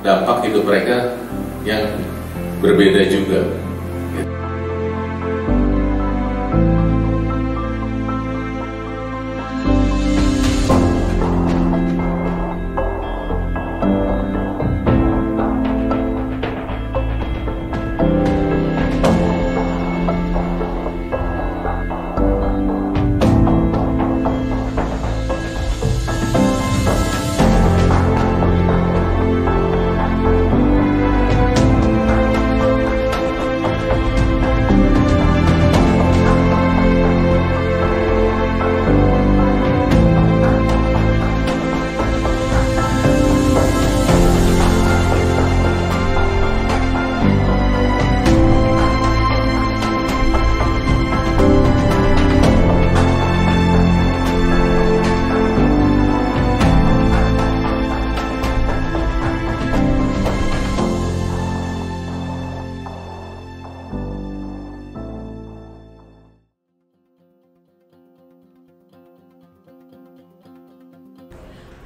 dampak hidup mereka yang berbeda juga.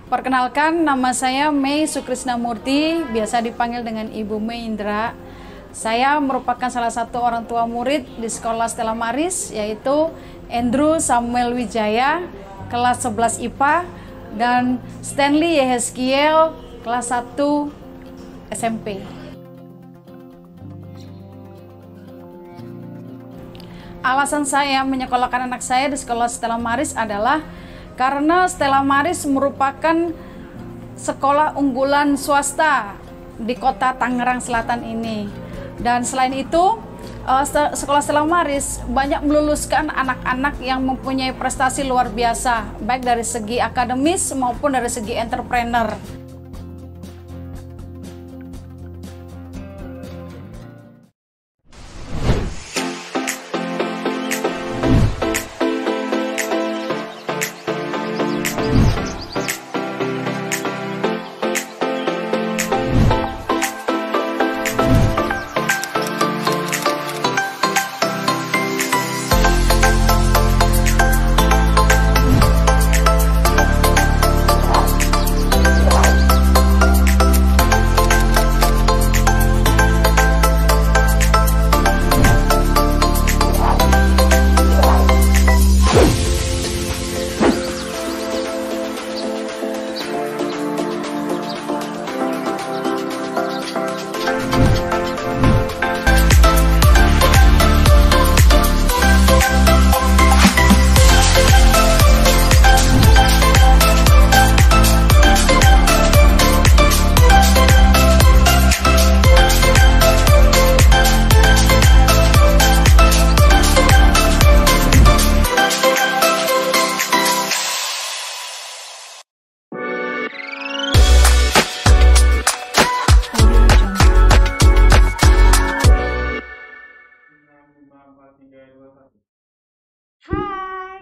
Perkenalkan, nama saya Mei Sukrisnamurti, biasa dipanggil dengan Ibu Mei Indra. Saya merupakan salah satu orang tua murid di sekolah Stella Maris, yaitu Andrew Samuel Wijaya, kelas 11 IPA, dan Stanley Yehezkiel, kelas 1 SMP. Alasan saya menyekolahkan anak saya di sekolah Stella Maris adalah karena Stella Maris merupakan sekolah unggulan swasta di kota Tangerang Selatan ini. Dan selain itu, sekolah Stella Maris banyak meluluskan anak-anak yang mempunyai prestasi luar biasa, baik dari segi akademis maupun dari segi entrepreneur.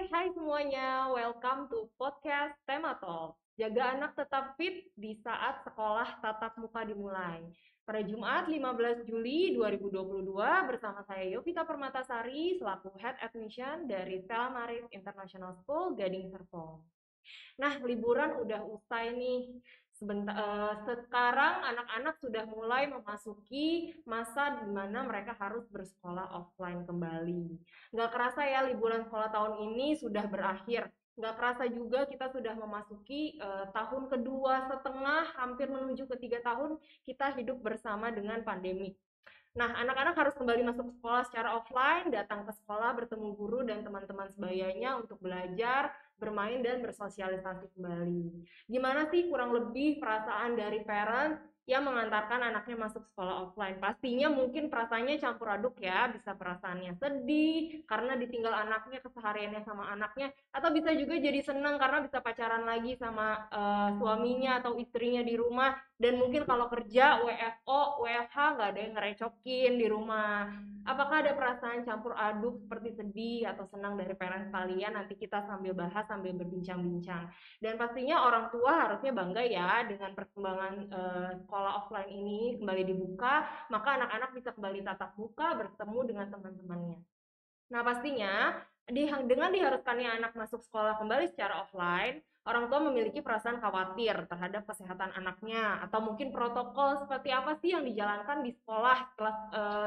Hai semuanya, welcome to podcast Tema Talk. Jaga anak tetap fit di saat sekolah tatap muka dimulai. Pada Jumat 15 Juli 2022 bersama saya Yovita Permatasari selaku Head Admission dari Stella Maris International School Gading Serpong. Nah, liburan udah usai nih. Sekarang anak-anak sudah mulai memasuki masa di mana mereka harus bersekolah offline kembali. Nggak kerasa ya liburan sekolah tahun ini sudah berakhir. Nggak kerasa juga kita sudah memasuki tahun kedua setengah, hampir menuju ke 3 tahun kita hidup bersama dengan pandemi. Nah, anak-anak harus kembali masuk sekolah secara offline, datang ke sekolah, bertemu guru dan teman-teman sebayanya untuk belajar, bermain, dan bersosialisasi kembali. Gimana sih kurang lebih perasaan dari parents yang mengantarkan anaknya masuk sekolah offline? Pastinya mungkin perasaannya campur aduk ya, bisa perasaannya sedih karena ditinggal anaknya, kesehariannya sama anaknya, atau bisa juga jadi senang karena bisa pacaran lagi sama suaminya atau istrinya di rumah, dan mungkin kalau kerja WFO, WFH nggak ada yang ngerecokin di rumah. Apakah ada perasaan campur aduk seperti sedih atau senang dari parents kalian? Nanti kita sambil bahas, sambil berbincang-bincang. Dan pastinya orang tua harusnya bangga ya dengan perkembangan sekolah offline ini kembali dibuka, maka anak-anak bisa kembali tatap muka bertemu dengan teman-temannya. Nah, pastinya dengan diharuskannya anak masuk sekolah kembali secara offline, orang tua memiliki perasaan khawatir terhadap kesehatan anaknya, atau mungkin protokol seperti apa sih yang dijalankan di sekolah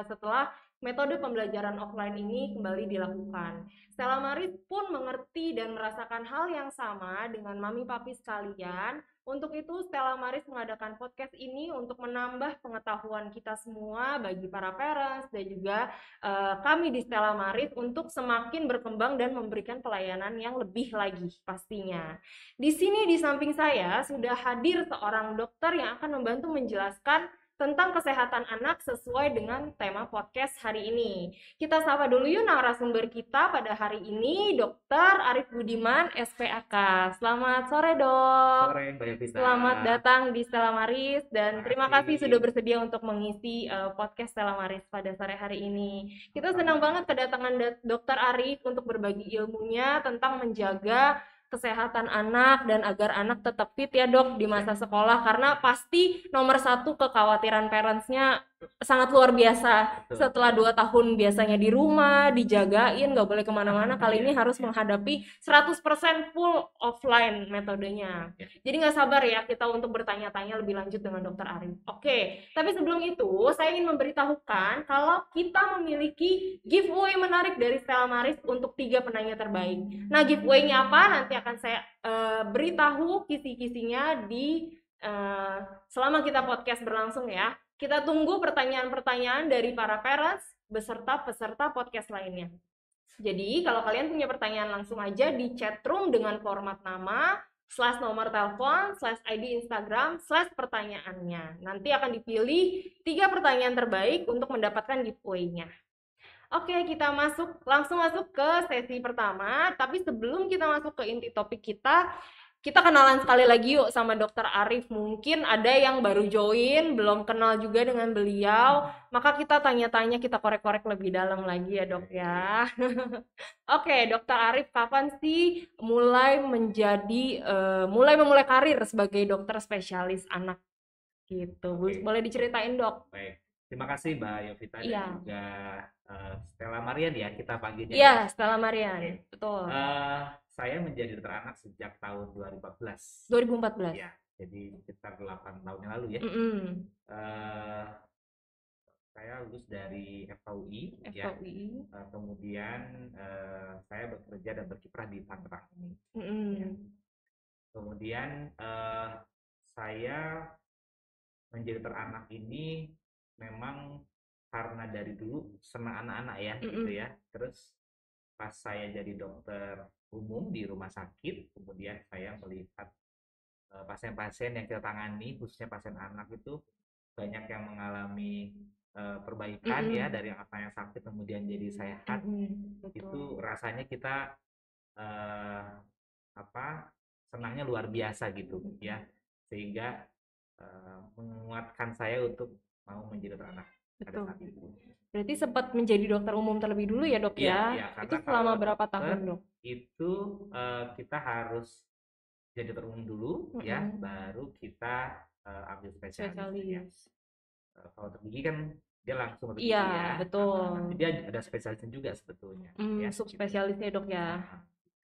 setelah metode pembelajaran offline ini kembali dilakukan. Stella Maris pun mengerti dan merasakan hal yang sama dengan mami papi sekalian. Untuk itu, Stella Maris mengadakan podcast ini untuk menambah pengetahuan kita semua bagi para parents dan juga kami di Stella Maris untuk semakin berkembang dan memberikan pelayanan yang lebih lagi pastinya. Di sini di samping saya sudah hadir seorang dokter yang akan membantu menjelaskan tentang kesehatan anak sesuai dengan tema podcast hari ini. Kita sapa dulu yuk narasumber kita pada hari ini, Dr. Arif Budiman, SPAK. Selamat sore, Dok. Sore, Mbak Yovita. Selamat datang di Stella Maris dan terima kasih sudah bersedia untuk mengisi podcast Stella Maris pada sore hari ini. Kita senang banget kedatangan Dr. Arif untuk berbagi ilmunya tentang menjaga kesehatan anak dan agar anak tetap fit ya dok di masa sekolah, karena pasti nomor satu kekhawatiran parentsnya sangat luar biasa. Setelah 2 tahun biasanya di rumah, dijagain, nggak boleh kemana-mana, kali ini harus menghadapi 100% full offline metodenya. Jadi nggak sabar ya kita untuk bertanya-tanya lebih lanjut dengan Dr. Arif. Oke, tapi sebelum itu saya ingin memberitahukan kalau kita memiliki giveaway menarik dari Stella Maris untuk 3 penanya terbaik. Nah, giveaway-nya apa? Nanti akan saya beritahu kisi-kisinya di selama kita podcast berlangsung ya. Kita tunggu pertanyaan-pertanyaan dari para parents beserta peserta podcast lainnya. Jadi kalau kalian punya pertanyaan langsung aja di chat room dengan format nama, / nomor telepon, / ID Instagram, / pertanyaannya. Nanti akan dipilih 3 pertanyaan terbaik untuk mendapatkan giveaway-nya. Oke, kita langsung masuk ke sesi pertama. Tapi sebelum kita masuk ke inti topik kita kenalan sekali lagi yuk sama Dr. Arif. Mungkin ada yang baru join, belum kenal juga dengan beliau, maka kita tanya-tanya, kita korek-korek lebih dalam lagi ya dok ya. Oke, Dr. Arif, kapan sih mulai memulai karir sebagai dokter spesialis anak gitu? Boleh diceritain dok? Baik, terima kasih Mbak Yovita dan juga Stella Marian ya kita panggilnya. Iya, Stella Marian, betul. Saya menjadi dokter anak sejak tahun 2014. 2014? Ya, jadi sekitar 8 tahun yang lalu ya. Saya lulus dari FKUI. Ya. Kemudian saya bekerja dan berkiprah di Tangerang ini. Ya. Kemudian saya menjadi dokter anak ini memang karena dari dulu senang anak-anak ya, gitu ya. Terus pas saya jadi dokter umum di rumah sakit, kemudian saya melihat pasien-pasien yang kita tangani, khususnya pasien anak itu banyak yang mengalami perbaikan ya, dari yang apa yang sakit kemudian jadi sehat. Itu rasanya kita senangnya luar biasa gitu ya, sehingga menguatkan saya untuk mau menjadi dokter anak. Betul. Berarti sempat menjadi dokter umum terlebih dulu ya dok ya? Iya, itu selama berapa tahun dok? Itu kita harus jadi dokter umum dulu ya, baru kita ambil spesialis. Ya. Kalau dokter gigi kan dia langsung dokter gigi ya. Iya, betul. Dia ada spesialisnya juga sebetulnya. Ya, subspesialisnya dok ya.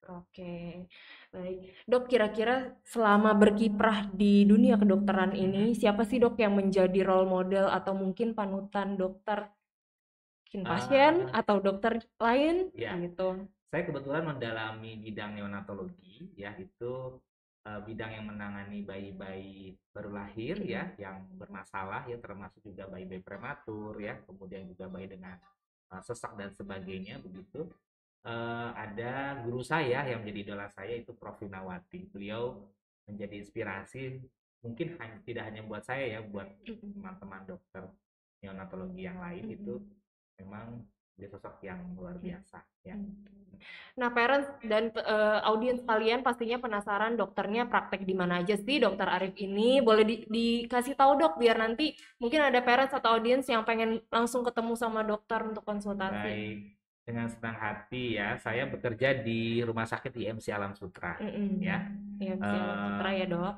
Oke, baik. Dok, kira-kira selama berkiprah di dunia kedokteran ini, siapa sih dok yang menjadi role model atau mungkin panutan dokter, mungkin pasien atau dokter lain ya. gitu? Saya kebetulan mendalami bidang neonatologi, ya itu bidang yang menangani bayi-bayi baru lahir ya, yang bermasalah ya, termasuk juga bayi-bayi prematur ya, kemudian juga bayi dengan sesak dan sebagainya begitu. Ada guru saya yang menjadi idola saya, itu Prof. Winawati. Beliau menjadi inspirasi mungkin tidak hanya buat saya ya, buat teman-teman dokter neonatologi yang lain. Itu memang dia sosok yang luar biasa ya. Nah, parents dan audiens kalian pastinya penasaran dokternya praktek di mana aja sih dokter Arif ini. Boleh dikasih tahu dok, biar nanti mungkin ada parents atau audiens yang pengen langsung ketemu sama dokter untuk konsultasi. Baik. Dengan senang hati ya, saya bekerja di Rumah Sakit IMC Alam Sutra ya. IMC Alam Sutra ya dok.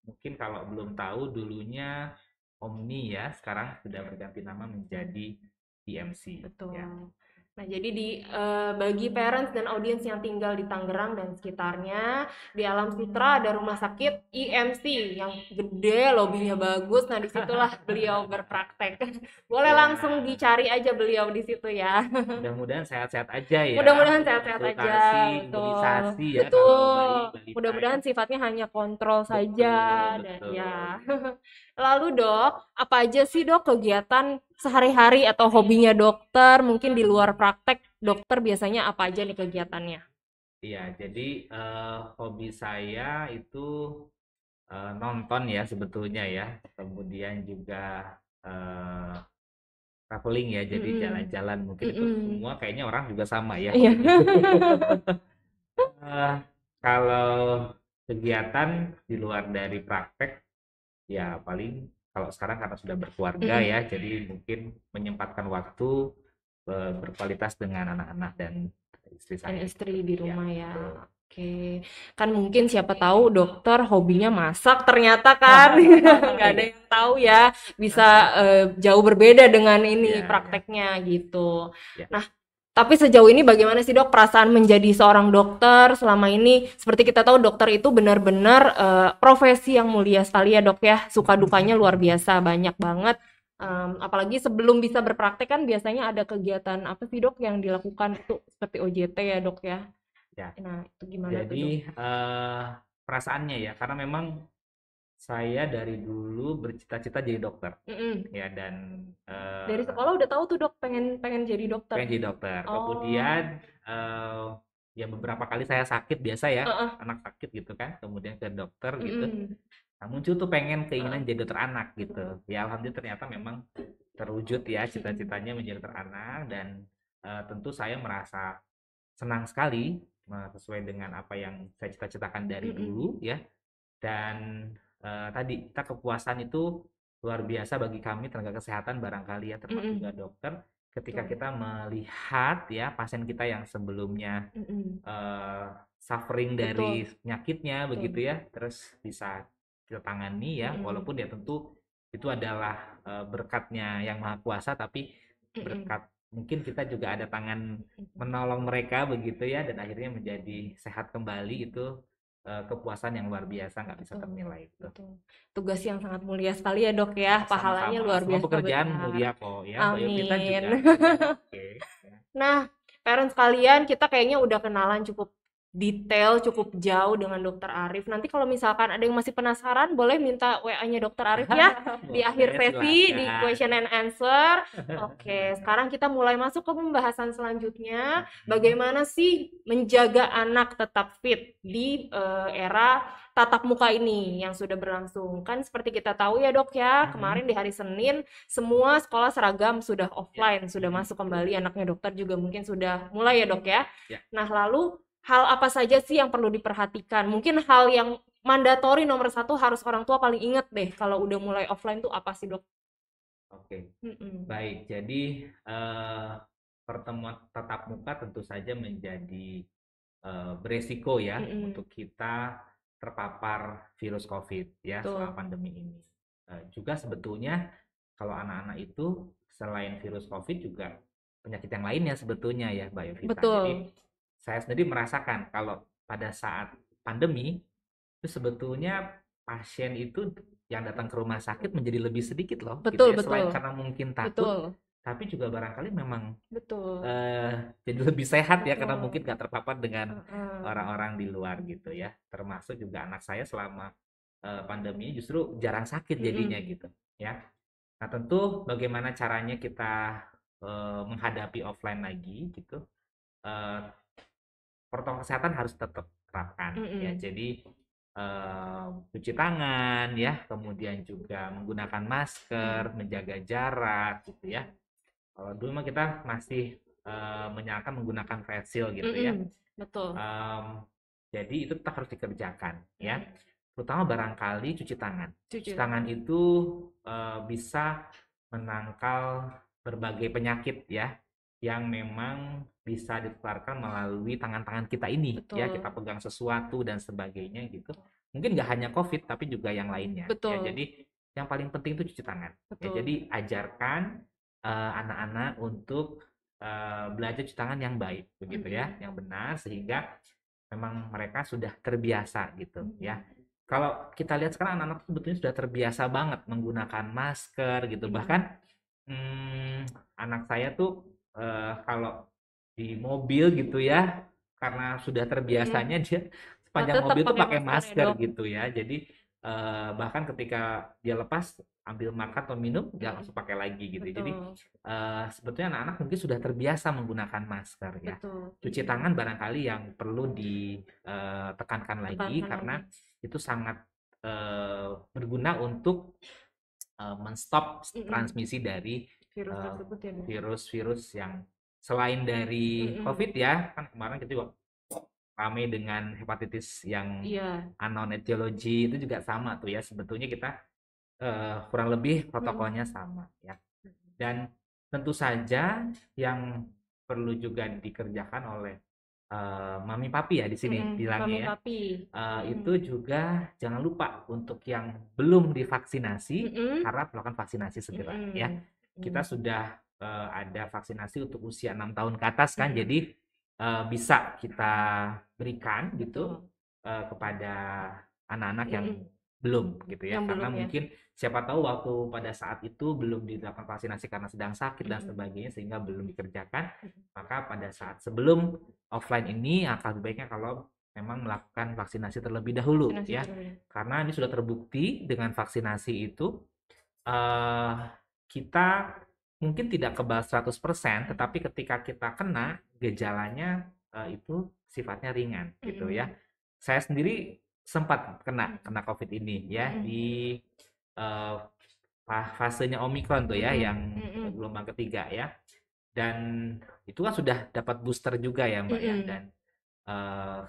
Mungkin kalau belum tahu, dulunya Omni ya, sekarang sudah berganti nama menjadi IMC. Betul. Ya. Nah, jadi bagi parents dan audiens yang tinggal di Tangerang dan sekitarnya, di Alam Sitra ada rumah sakit IMC yang gede, lobbynya bagus. Nah, disitulah beliau berpraktek. Boleh langsung dicari aja beliau di situ ya. Mudah-mudahan sehat-sehat aja ya. Mudah-mudahan sehat-sehat aja. Imunisasi ya. Betul. Mudah-mudahan sifatnya hanya kontrol saja dan ya. Lalu dok, apa aja sih dok kegiatan sehari-hari atau hobinya dokter? Mungkin di luar praktek dokter biasanya apa aja nih kegiatannya? Iya, jadi hobi saya itu nonton ya sebetulnya ya. Kemudian juga traveling ya, jadi jalan-jalan. Mungkin itu semua kayaknya orang juga sama ya. Kalau kegiatan di luar dari praktek ya paling kalau sekarang karena sudah berkeluarga ya, jadi mungkin menyempatkan waktu berkualitas dengan anak-anak dan istri saya. Dan istri di rumah ya. Oke, kan mungkin siapa tahu dokter hobinya masak ternyata kan nggak ada yang tahu ya, bisa jauh berbeda dengan ini prakteknya gitu. Nah, tapi sejauh ini bagaimana sih dok perasaan menjadi seorang dokter selama ini? Seperti kita tahu dokter itu benar-benar profesi yang mulia sekali ya dok ya, suka dukanya luar biasa banyak banget. Apalagi sebelum bisa berpraktek kan biasanya ada kegiatan apa sih dok yang dilakukan itu seperti OJT ya dok ya? Ya. Nah itu gimana jadi, tuh dok? perasaannya ya karena memang saya dari dulu bercita-cita jadi dokter ya dan dari sekolah udah tahu tuh dok pengen jadi dokter. Pengen jadi dokter. Kemudian ya beberapa kali saya sakit biasa ya, anak sakit gitu kan, kemudian ke dokter gitu. Nah, muncul tuh pengen keinginan jadi dokter anak gitu. Ya alhamdulillah ternyata memang terwujud ya cita-citanya menjadi dokter anak dan tentu saya merasa senang sekali sesuai dengan apa yang saya cita-citakan dari dulu ya. Dan tadi kita kepuasan itu luar biasa bagi kami tenaga kesehatan barangkali ya termasuk juga dokter ketika kita melihat ya pasien kita yang sebelumnya suffering dari penyakitnya begitu ya terus bisa kita tangani ya walaupun ya tentu itu adalah berkatnya yang maha kuasa tapi berkat mungkin kita juga ada tangan menolong mereka begitu ya dan akhirnya menjadi sehat kembali itu kepuasan yang luar biasa nggak bisa ternilai itu. Tugas yang sangat mulia sekali ya dok ya, pahalanya luar biasa. Semua pekerjaan mulia kok ya. Amin. Nah, parents kalian kita kayaknya udah kenalan cukup detail, cukup jauh dengan Dokter Arif. Nanti kalau misalkan ada yang masih penasaran, boleh minta WA-nya Dokter Arif ya di akhir sesi di question and answer. Oke, sekarang kita mulai masuk ke pembahasan selanjutnya. Bagaimana sih menjaga anak tetap fit di era tatap muka ini yang sudah berlangsung? Kan seperti kita tahu ya dok ya, kemarin di hari Senin semua sekolah seragam sudah offline, sudah masuk kembali. Anaknya dokter juga mungkin sudah mulai ya dok ya. Nah lalu hal apa saja sih yang perlu diperhatikan? Mungkin hal yang mandatori nomor 1 harus orang tua paling inget deh kalau udah mulai offline tuh apa sih dok? Oke, baik. Jadi pertemuan tatap muka tentu saja menjadi beresiko ya untuk kita terpapar virus COVID ya selama pandemi ini. Juga sebetulnya kalau anak-anak itu selain virus COVID juga penyakit yang lainnya sebetulnya ya Mbak Yovita. Jadi saya sendiri merasakan kalau pada saat pandemi itu sebetulnya pasien itu yang datang ke rumah sakit menjadi lebih sedikit loh. Betul, gitu ya. Selain karena mungkin takut, tapi juga barangkali memang jadi lebih sehat ya karena mungkin gak terpapar dengan orang-orang di luar gitu ya. Termasuk juga anak saya selama pandemi justru jarang sakit jadinya gitu ya. Nah tentu bagaimana caranya kita menghadapi offline lagi gitu. Protokol kesehatan harus tetap terapkan ya jadi cuci tangan ya kemudian juga menggunakan masker menjaga jarak gitu ya kalau dulu mah kita masih menyarankan menggunakan face shield gitu ya betul jadi itu tetap harus dikerjakan ya terutama barangkali cuci tangan itu bisa menangkal berbagai penyakit ya yang memang bisa ditularkan melalui tangan-tangan kita ini ya kita pegang sesuatu dan sebagainya gitu mungkin nggak hanya COVID tapi juga yang lainnya ya jadi yang paling penting itu cuci tangan ya jadi ajarkan anak-anak untuk belajar cuci tangan yang baik begitu ya, yang benar, sehingga memang mereka sudah terbiasa gitu ya. Kalau kita lihat sekarang anak-anak sebetulnya sudah terbiasa banget menggunakan masker gitu. Bahkan anak saya tuh kalau di mobil gitu ya, karena sudah terbiasanya dia sepanjang mobil tuh pakai masker gitu ya. Jadi bahkan ketika dia lepas ambil makan atau minum dia langsung pakai lagi gitu. Jadi sebetulnya anak-anak mungkin sudah terbiasa menggunakan masker ya. Cuci tangan barangkali yang perlu ditekankan lagi karena itu sangat berguna untuk menstop transmisi dari virus-virus yang selain dari COVID ya, kan kemarin kita juga ramai dengan hepatitis yang unknown etiology, itu juga sama tuh ya, sebetulnya kita kurang lebih protokolnya sama ya. Dan tentu saja yang perlu juga dikerjakan oleh mami papi ya di sini bilangnya ya, itu juga jangan lupa untuk yang belum divaksinasi harap melakukan vaksinasi segera ya. Kita sudah ada vaksinasi untuk usia 6 tahun ke atas kan, jadi bisa kita berikan gitu kepada anak-anak yang belum gitu ya, karena mungkin siapa tahu waktu pada saat itu belum dilakukan vaksinasi karena sedang sakit dan sebagainya sehingga belum dikerjakan, maka pada saat sebelum offline ini akan baiknya kalau memang melakukan vaksinasi terlebih dahulu ya, karena ini sudah terbukti dengan vaksinasi itu kita mungkin tidak kebal 100%, tetapi ketika kita kena gejalanya itu sifatnya ringan gitu ya. Saya sendiri sempat kena COVID ini ya di fasenya Omicron tuh ya, yang gelombang ketiga ya, dan itu kan sudah dapat booster juga ya Mbak ya, dan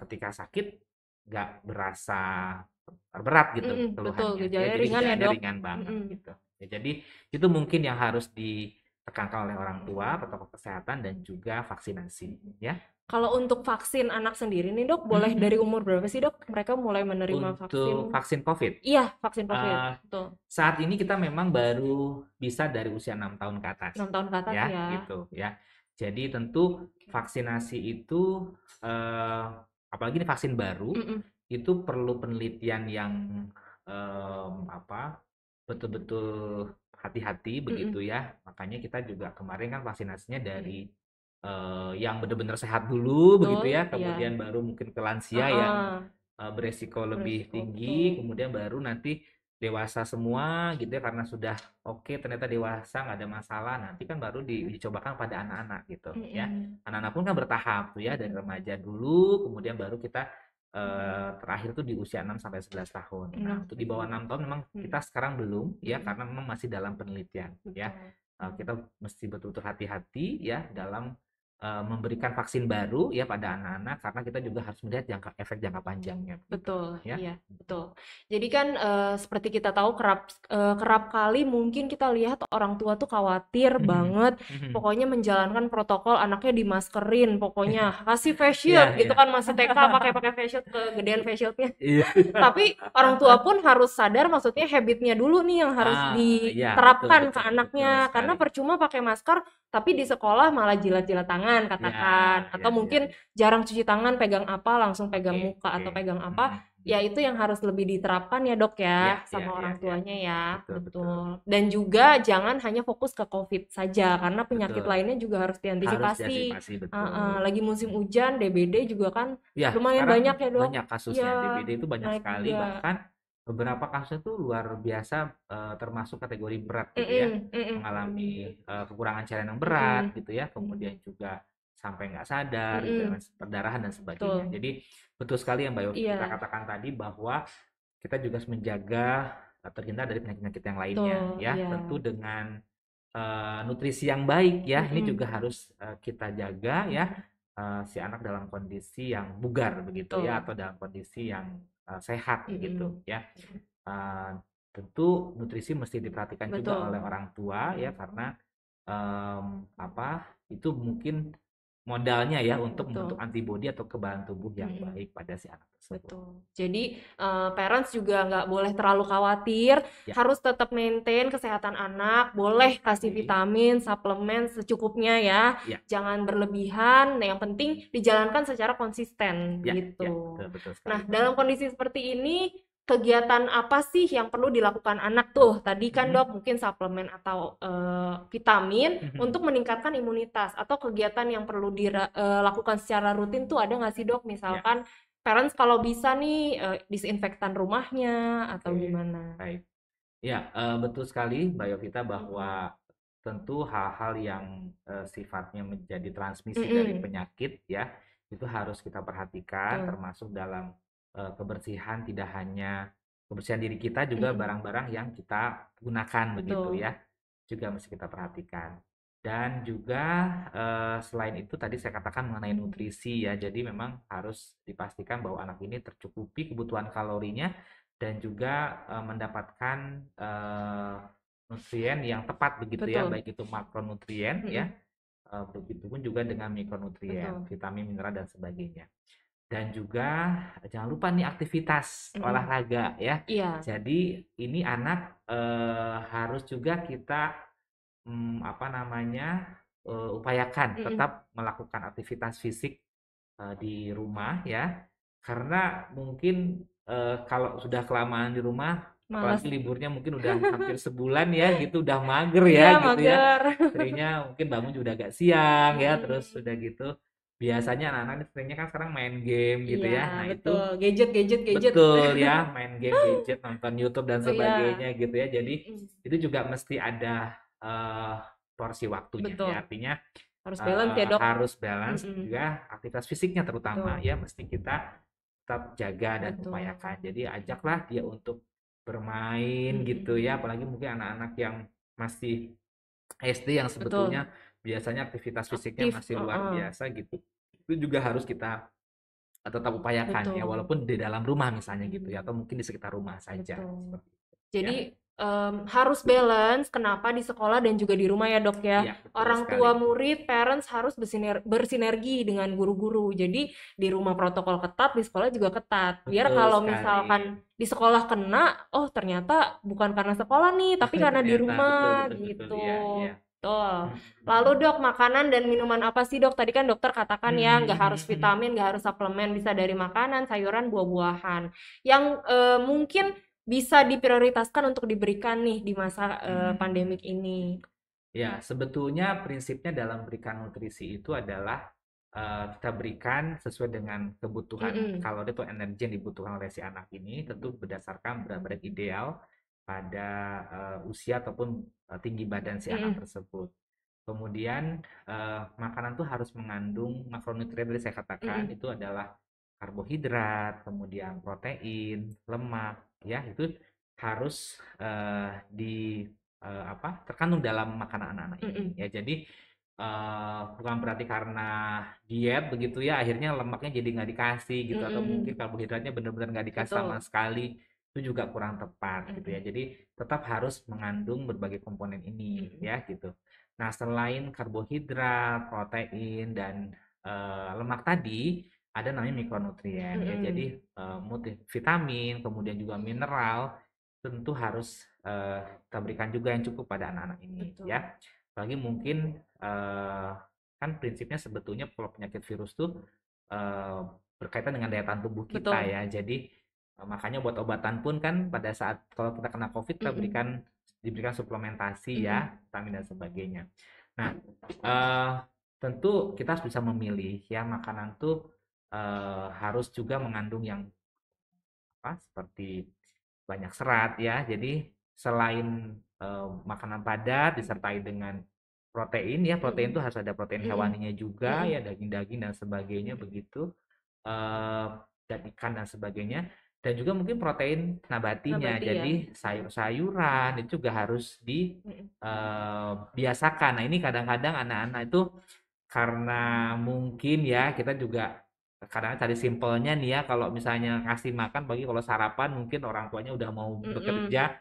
ketika sakit nggak berasa berat gitu keluhannya, jadi ringan banget gitu ya. Jadi itu mungkin yang harus ditekankan oleh orang tua, protokol kesehatan dan juga vaksinasi ya. Kalau untuk vaksin anak sendiri nih dok, boleh dari umur berapa sih dok mereka mulai menerima untuk vaksin COVID? Iya, vaksin COVID. Saat ini kita memang baru bisa dari usia 6 tahun ke atas. 6 tahun ke atas ya. Gitu ya. Jadi tentu vaksinasi itu apalagi ini vaksin baru, itu perlu penelitian yang betul-betul hati-hati begitu ya. Makanya kita juga kemarin kan vaksinasinya dari yang benar-benar sehat dulu begitu ya, kemudian baru mungkin ke lansia yang beresiko lebih tinggi, kemudian baru nanti dewasa semua gitu ya, karena sudah oke ternyata dewasa nggak ada masalah, nanti kan baru dicobakan pada anak-anak gitu ya. Anak-anak pun kan bertahap tuh ya, dari remaja dulu, kemudian baru kita terakhir tuh di usia 6 sampai 11 tahun. Nah, untuk di bawah 6 tahun memang kita sekarang belum ya, karena memang masih dalam penelitian ya. Kita mesti betul-betul hati-hati ya dalam memberikan vaksin baru ya pada anak-anak, karena kita juga harus melihat efek jangka panjangnya. Betul, ya? Iya, betul. Jadi kan seperti kita tahu kerap kali mungkin kita lihat orang tua tuh khawatir banget, pokoknya menjalankan protokol anaknya dimaskerin, pokoknya kasih face shield gitu kan, masih TK pakai face shield, kegedean face shieldnya. Tapi orang tua pun harus sadar, maksudnya habitnya dulu nih yang harus diterapkan ke anaknya, karena percuma pakai masker tapi di sekolah malah jilat-jilat tangan katakan, atau mungkin jarang cuci tangan, pegang apa langsung pegang muka atau pegang apa, ya itu yang harus lebih diterapkan ya dok ya, sama orang tuanya ya. Betul. Dan juga jangan hanya fokus ke COVID saja, karena penyakit lainnya juga harus diantisipasi. Lagi musim hujan, DBD juga kan lumayan banyak ya dok. Banyak kasusnya, DBD itu banyak sekali, bahkan beberapa kasusnya tuh luar biasa, termasuk kategori berat gitu ya, mengalami kekurangan cairan yang berat gitu ya, kemudian juga sampai nggak sadar gitu, perdarahan dan sebagainya. Jadi betul sekali yang Mbak Yofi kita katakan tadi, bahwa kita juga harus menjaga terhindar dari penyakit-penyakit yang lainnya ya, tentu dengan nutrisi yang baik ya. Ini juga harus kita jaga ya, si anak dalam kondisi yang bugar begitu ya, atau dalam kondisi yang sehat gitu ya. Tentu nutrisi mesti diperhatikan juga oleh orang tua ya, karena itu mungkin modalnya ya untuk membentuk antibodi atau kekebalan tubuh yang baik pada si anak tersebut. Betul. Jadi parents juga nggak boleh terlalu khawatir, harus tetap maintain kesehatan anak, boleh kasih vitamin, suplemen secukupnya ya, jangan berlebihan. Yang penting dijalankan secara konsisten gitu. Betul sekali. Nah, dalam kondisi seperti ini, kegiatan apa sih yang perlu dilakukan anak tuh? Tadi kan dok mungkin suplemen atau vitamin untuk meningkatkan imunitas, atau kegiatan yang perlu dilakukan secara rutin tuh ada nggak sih dok? Misalkan parents kalau bisa nih disinfektan rumahnya atau gimana? Baik. Ya, betul sekali Mbak Yovita bahwa tentu hal-hal yang sifatnya menjadi transmisi dari penyakit ya, itu harus kita perhatikan, termasuk dalam kebersihan, tidak hanya kebersihan diri kita, juga barang-barang yang kita gunakan begitu ya, juga mesti kita perhatikan. Dan juga selain itu tadi saya katakan mengenai nutrisi ya, jadi memang harus dipastikan bahwa anak ini tercukupi kebutuhan kalorinya dan juga mendapatkan nutrien yang tepat begitu ya, baik itu makronutrien ya, begitupun juga dengan mikronutrien, vitamin, mineral dan sebagainya. Dan juga jangan lupa nih aktivitas olahraga ya. Jadi ini anak harus juga kita upayakan tetap melakukan aktivitas fisik di rumah ya, karena mungkin kalau sudah kelamaan di rumah, apalagi liburnya mungkin udah hampir sebulan ya gitu, udah mager ya gitu ya, seringnya mungkin bangun juga agak siang ya, terus udah gitu biasanya anak-anak seringnya kan sekarang main game gitu ya. Nah itu gadget betul ya, main game, gadget, nonton YouTube dan sebagainya gitu ya. Jadi itu juga mesti ada porsi waktunya ya. Artinya harus balance ya dok, harus balance juga aktivitas fisiknya terutama ya, mesti kita tetap jaga dan upayakan. Jadi ajaklah dia untuk bermain gitu ya, apalagi mungkin anak-anak yang masih SD yang sebetulnya biasanya aktivitas fisiknya masih luar biasa gitu, itu juga harus kita tetap upayakan ya, walaupun di dalam rumah misalnya gitu ya, atau mungkin di sekitar rumah saja. Jadi harus balance, kenapa di sekolah dan juga di rumah ya dok ya. Orang tua murid, parents harus bersinergi dengan guru-guru. Jadi di rumah protokol ketat, di sekolah juga ketat. Biar kalau misalkan di sekolah kena, oh ternyata bukan karena sekolah nih, tapi karena di rumah gitu. Betul. Lalu dok, makanan dan minuman apa sih dok? Tadi kan dokter katakan ya, nggak harus vitamin, nggak harus suplemen, bisa dari makanan, sayuran, buah-buahan. Yang mungkin bisa diprioritaskan untuk diberikan nih di masa pandemik ini. Ya, sebetulnya prinsipnya dalam berikan nutrisi itu adalah kita berikan sesuai dengan kebutuhan kalori atau energi yang dibutuhkan oleh si anak ini, tentu berdasarkan berat badan ideal pada usia ataupun tinggi badan si anak tersebut. Kemudian makanan tuh harus mengandung makronutrien, tadi saya katakan itu adalah karbohidrat, kemudian protein, lemak, ya itu harus terkandung dalam makanan anak-anak ini. Ya jadi bukan berarti karena diet begitu ya akhirnya lemaknya jadi nggak dikasih gitu, atau mungkin karbohidratnya benar-benar nggak dikasih sama sekali, itu juga kurang tepat gitu ya. Jadi tetap harus mengandung berbagai komponen ini ya gitu. Nah, selain karbohidrat, protein dan lemak tadi, ada namanya mikronutrien ya. Jadi multivitamin, kemudian juga mineral tentu harus kita berikan juga yang cukup pada anak-anak ini ya. Apalagi mungkin kan prinsipnya sebetulnya kalau penyakit virus tuh berkaitan dengan daya tahan tubuh kita ya. Jadi makanya buat obatan pun kan pada saat kalau kita kena COVID kita diberikan suplementasi ya, vitamin dan sebagainya. Nah, tentu kita harus bisa memilih ya, makanan tuh harus juga mengandung yang seperti banyak serat ya. Jadi selain makanan padat disertai dengan protein ya, protein itu harus ada protein hewaninya juga ya, daging-daging dan sebagainya begitu, dan ikan dan sebagainya. Dan juga mungkin protein nabatinya, jadi sayur-sayuran itu juga harus dibiasakan. Nah ini kadang-kadang anak-anak itu karena mungkin ya kita juga kadang tadi simpelnya nih ya, kalau misalnya ngasih makan pagi kalau sarapan mungkin orang tuanya udah mau bekerja,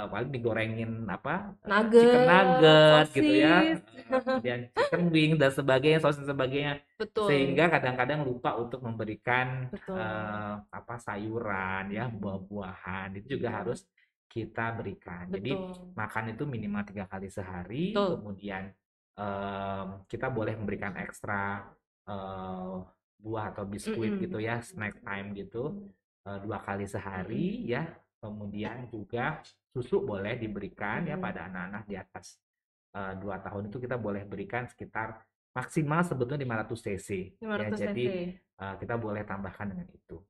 paling digorengin nugget, chicken nugget gitu ya, sosis. kemudian chicken wing dan sebagainya, sosis dan sebagainya. Betul. Sehingga kadang-kadang lupa untuk memberikan Betul. sayuran ya, buah-buahan itu juga harus kita berikan. Jadi Betul. makan itu minimal 3 kali sehari. Betul. Kemudian kita boleh memberikan ekstra buah atau biskuit gitu ya, snack time gitu 2 kali sehari ya. Kemudian juga susu boleh diberikan ya pada anak-anak di atas 2 tahun itu kita boleh berikan sekitar maksimal sebetulnya 500 cc. 500 ya. Jadi kita boleh tambahkan dengan itu.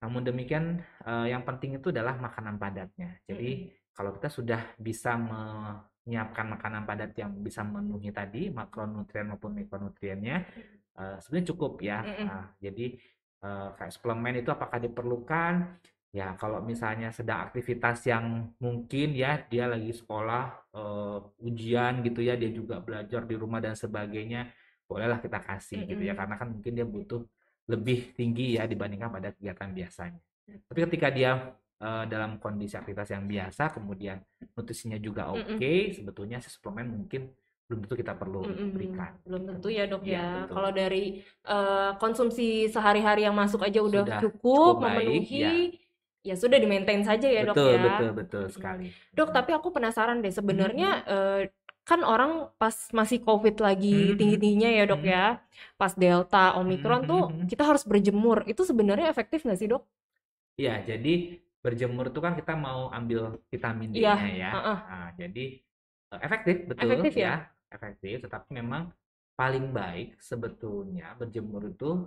Namun demikian yang penting itu adalah makanan padatnya. Jadi kalau kita sudah bisa menyiapkan makanan padat yang bisa memenuhi tadi makronutrien maupun mikronutriennya, sebenarnya cukup ya. Jadi kayak suplemen itu apakah diperlukan? Ya, kalau misalnya sedang aktivitas yang mungkin ya dia lagi sekolah, ujian gitu ya, dia juga belajar di rumah dan sebagainya, bolehlah kita kasih gitu ya, karena kan mungkin dia butuh lebih tinggi ya dibandingkan pada kegiatan biasanya. Tapi ketika dia dalam kondisi aktivitas yang biasa, kemudian nutrisinya juga oke, sebetulnya si suplemen mungkin belum tentu kita perlu berikan. Belum tentu ya dok ya. Kalau dari konsumsi sehari-hari yang masuk aja udah cukup memenuhi, ya sudah di-maintain saja ya dok ya. Betul sekali. Dok, tapi aku penasaran deh sebenarnya kan orang pas masih COVID lagi tinggi-tingginya ya dok ya, pas Delta, Omikron tuh kita harus berjemur. Itu sebenarnya efektif nggak sih dok? Iya, jadi berjemur itu kan kita mau ambil vitamin D-nya ya. Nah, jadi efektif, betul. Efektif ya? Efektif, tetapi memang paling baik sebetulnya berjemur itu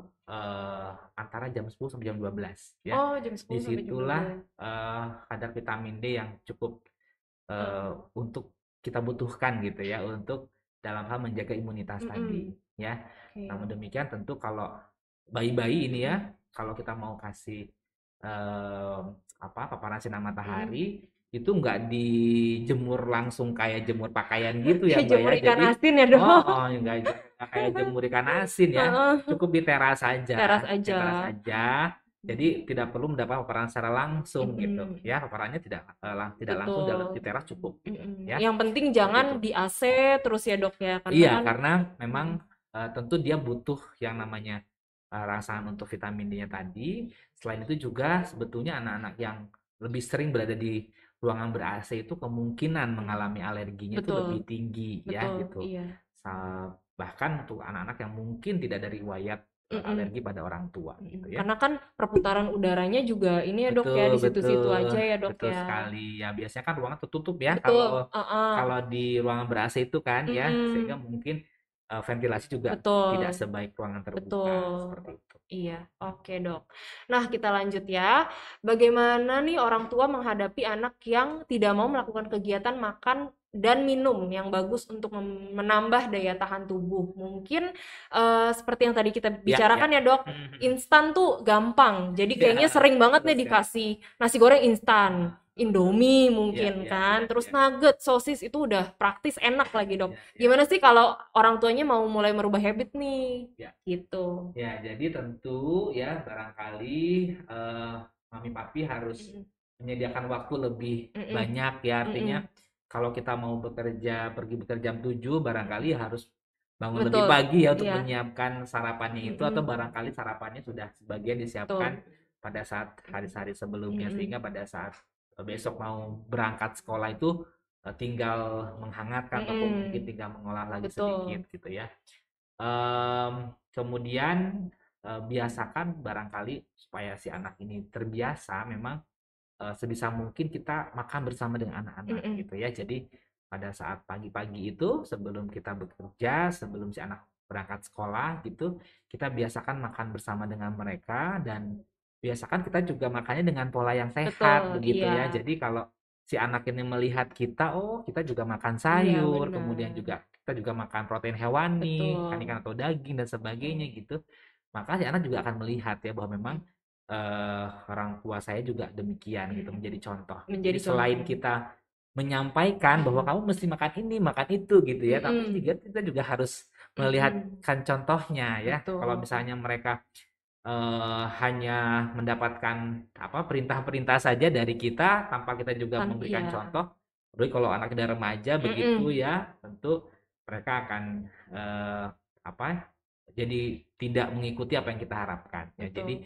antara jam 10 sampai jam 12 ya. Jam 10 disitulah kadar vitamin D yang cukup untuk kita butuhkan gitu ya, untuk dalam hal menjaga imunitas tadi ya. Namun demikian tentu kalau bayi-bayi ini ya, kalau kita mau kasih paparan sinar matahari itu nggak dijemur langsung kayak jemur pakaian gitu ya, jemur ikan asin ya dok. Nggak kayak jemur ikan asin ya, cukup di teras aja. Teras aja. Jadi tidak perlu mendapat paparan secara langsung gitu ya, paparannya tidak langsung di teras cukup gitu, ya. Yang penting jangan di AC terus ya dok ya, karena memang tentu dia butuh yang namanya rangsangan untuk vitamin D-nya tadi. Selain itu juga sebetulnya anak-anak yang lebih sering berada di ruangan ber-AC itu kemungkinan mengalami alerginya itu lebih tinggi ya gitu. Bahkan untuk anak-anak yang mungkin tidak ada riwayat alergi pada orang tua gitu ya. Karena kan perputaran udaranya juga ini ya dok ya, di situ-situ aja ya dok. Betul sekali ya, biasanya kan ruangan tertutup ya. Kalau di ruangan ber-AC itu kan ya, sehingga mungkin ventilasi juga tidak sebaik ruangan terbuka seperti itu. Iya, oke dok. Nah, kita lanjut ya. Bagaimana nih orang tua menghadapi anak yang tidak mau melakukan kegiatan makan dan minum yang bagus untuk menambah daya tahan tubuh? Mungkin seperti yang tadi kita bicarakan ya dok, instan tuh gampang. Jadi kayaknya sering banget nih dikasih nasi goreng instan, Indomie mungkin terus nugget, sosis, itu udah praktis, enak lagi dok. Gimana sih kalau orang tuanya mau mulai merubah habit nih? Gitu. Ya, jadi tentu ya barangkali mami papi harus menyediakan waktu lebih banyak ya, artinya kalau kita mau pergi bekerja jam 7 barangkali harus bangun lebih pagi ya untuk menyiapkan sarapannya itu, atau barangkali sarapannya sudah sebagian disiapkan pada saat hari-hari sebelumnya, sehingga pada saat besok mau berangkat sekolah itu tinggal menghangatkan ataupun mungkin tinggal mengolah lagi sedikit gitu ya. Kemudian biasakan barangkali supaya si anak ini terbiasa, memang sebisa mungkin kita makan bersama dengan anak-anak gitu ya. Jadi pada saat pagi-pagi itu sebelum kita bekerja, sebelum si anak berangkat sekolah gitu, kita biasakan makan bersama dengan mereka, dan biasakan kita juga makannya dengan pola yang sehat begitu ya. Jadi kalau si anak ini melihat kita, kita juga makan sayur, kemudian juga kita juga makan protein hewani, ikan atau daging dan sebagainya gitu, maka si anak juga akan melihat ya bahwa memang orang tua saya juga demikian gitu, menjadi contoh. Jadi selain kita menyampaikan bahwa kamu mesti makan ini, makan itu gitu ya, tapi juga kita juga harus melihatkan contohnya ya. Kalau misalnya mereka hanya mendapatkan perintah-perintah saja dari kita tanpa kita juga memberikan contoh. Jadi kalau anak dan remaja begitu ya, tentu mereka akan jadi tidak mengikuti apa yang kita harapkan. Ya, jadi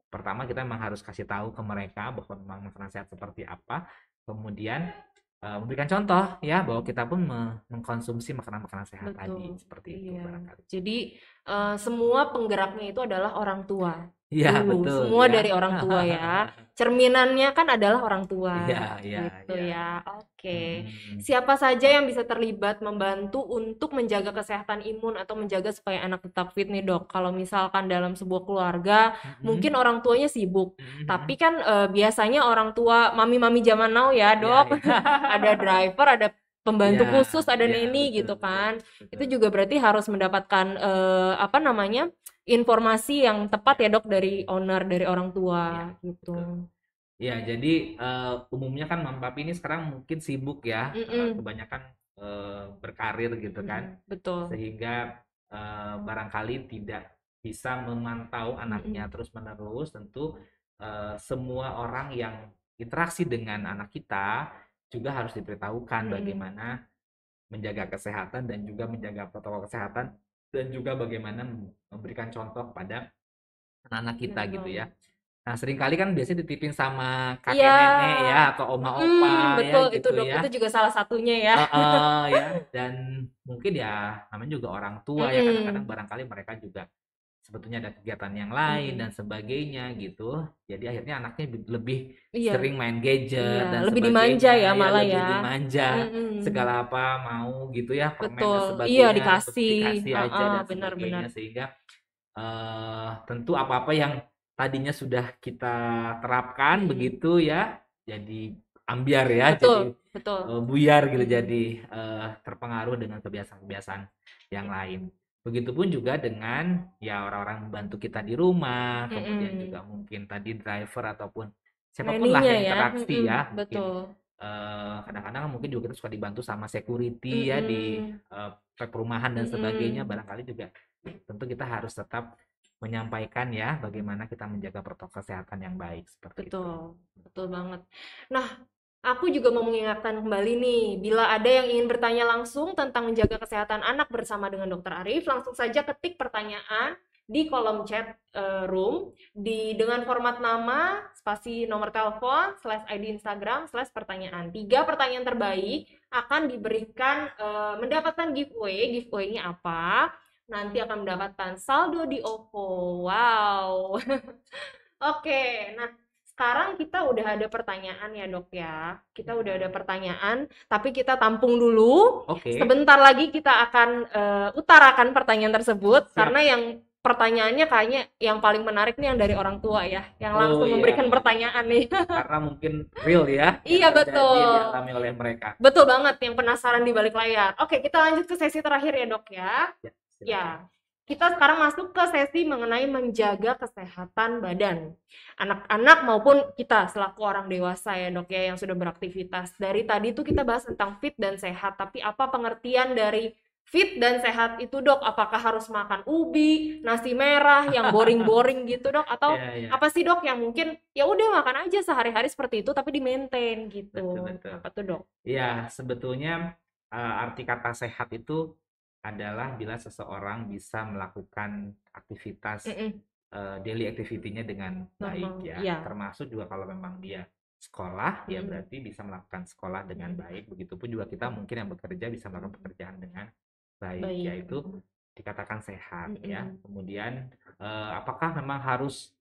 pertama kita memang harus kasih tahu ke mereka bahwa memang makanan sehat seperti apa, kemudian memberikan contoh ya bahwa kita pun mengkonsumsi makanan-makanan sehat tadi seperti itu barangkali. Jadi semua penggeraknya itu adalah orang tua. Iya, betul. Semua dari orang tua ya. Cerminannya kan adalah orang tua. Iya, gitu ya. Oke. Siapa saja yang bisa terlibat membantu untuk menjaga kesehatan imun atau menjaga supaya anak tetap fit nih, Dok? Kalau misalkan dalam sebuah keluarga, mungkin orang tuanya sibuk. Tapi kan biasanya orang tua mami-mami zaman now ya, Dok. Ada driver, ada pembantu khusus, ada neni gitu kan. Itu juga berarti harus mendapatkan informasi yang tepat ya, Dok, dari owner, dari orang tua gitu. Ya, jadi umumnya kan Mam Papi ini sekarang mungkin sibuk ya, kebanyakan berkarir gitu kan. Betul. Sehingga barangkali tidak bisa memantau anaknya terus-menerus. Tentu semua orang yang interaksi dengan anak kita juga harus diberitahukan bagaimana menjaga kesehatan dan juga menjaga protokol kesehatan dan juga bagaimana memberikan contoh kepada anak-anak kita gitu ya. Nah, seringkali kan biasanya dititipin sama kakek nenek ya atau oma-opa betul, ya gitu itu, Dok, ya. itu juga salah satunya ya. Ya, dan mungkin ya namanya juga orang tua ya, kadang-kadang barangkali mereka juga sebetulnya ada kegiatan yang lain dan sebagainya gitu. Jadi akhirnya anaknya lebih sering main gadget dan lebih sebagainya. dimanja ya malah lebih ya. dimanja, segala apa mau gitu ya, permen dan sebagainya. Iya, dikasih aja dan sebagainya. Sehingga tentu apa-apa yang tadinya sudah kita terapkan begitu ya, jadi ambiar ya, jadi buyar gitu, jadi terpengaruh dengan kebiasaan-kebiasaan yang lain. Begitupun juga dengan ya orang-orang membantu kita di rumah, kemudian juga mungkin tadi driver ataupun siapapun lah yang interaksi ya. Mungkin kadang-kadang mungkin juga kita suka dibantu sama security ya di perumahan dan sebagainya. Barangkali juga tentu kita harus tetap menyampaikan ya bagaimana kita menjaga protokol kesehatan yang baik seperti itu. Betul banget. Nah, aku juga mau mengingatkan kembali nih, bila ada yang ingin bertanya langsung tentang menjaga kesehatan anak bersama dengan Dr. Arif, langsung saja ketik pertanyaan di kolom chat room dengan format nama, spasi nomor telepon, /ID Instagram, /pertanyaan. 3 pertanyaan terbaik akan diberikan mendapatkan giveaway. Giveaway-nya apa? Nanti akan mendapatkan saldo di OVO. Wow. Oke, nah sekarang kita udah ada pertanyaan ya, Dok ya. Kita udah ada pertanyaan, tapi kita tampung dulu. Sebentar lagi kita akan utarakan pertanyaan tersebut. Karena yang pertanyaannya kayaknya yang paling menarik nih yang dari orang tua ya, yang langsung memberikan pertanyaan nih. Karena mungkin real ya. Iya, betul. Dialami oleh mereka. Betul banget, yang penasaran di balik layar. Oke, kita lanjut ke sesi terakhir ya, Dok ya. Ya, kita sekarang masuk ke sesi mengenai menjaga kesehatan badan anak-anak maupun kita selaku orang dewasa ya, Dok ya, yang sudah beraktivitas. Dari tadi tuh kita bahas tentang fit dan sehat, tapi apa pengertian dari fit dan sehat itu, Dok? Apakah harus makan ubi, nasi merah yang boring-boring gitu, Dok? Atau apa sih, Dok, yang mungkin ya udah makan aja sehari-hari seperti itu tapi di-maintain gitu. Betul. Apa tuh, Dok? Ya, sebetulnya arti kata sehat itu adalah bila seseorang bisa melakukan aktivitas daily activity-nya dengan baik ya. Termasuk juga kalau memang dia sekolah ya berarti bisa melakukan sekolah dengan baik. Begitupun juga kita mungkin yang bekerja bisa melakukan pekerjaan dengan baik. Yaitu dikatakan sehat ya. Kemudian apakah memang harus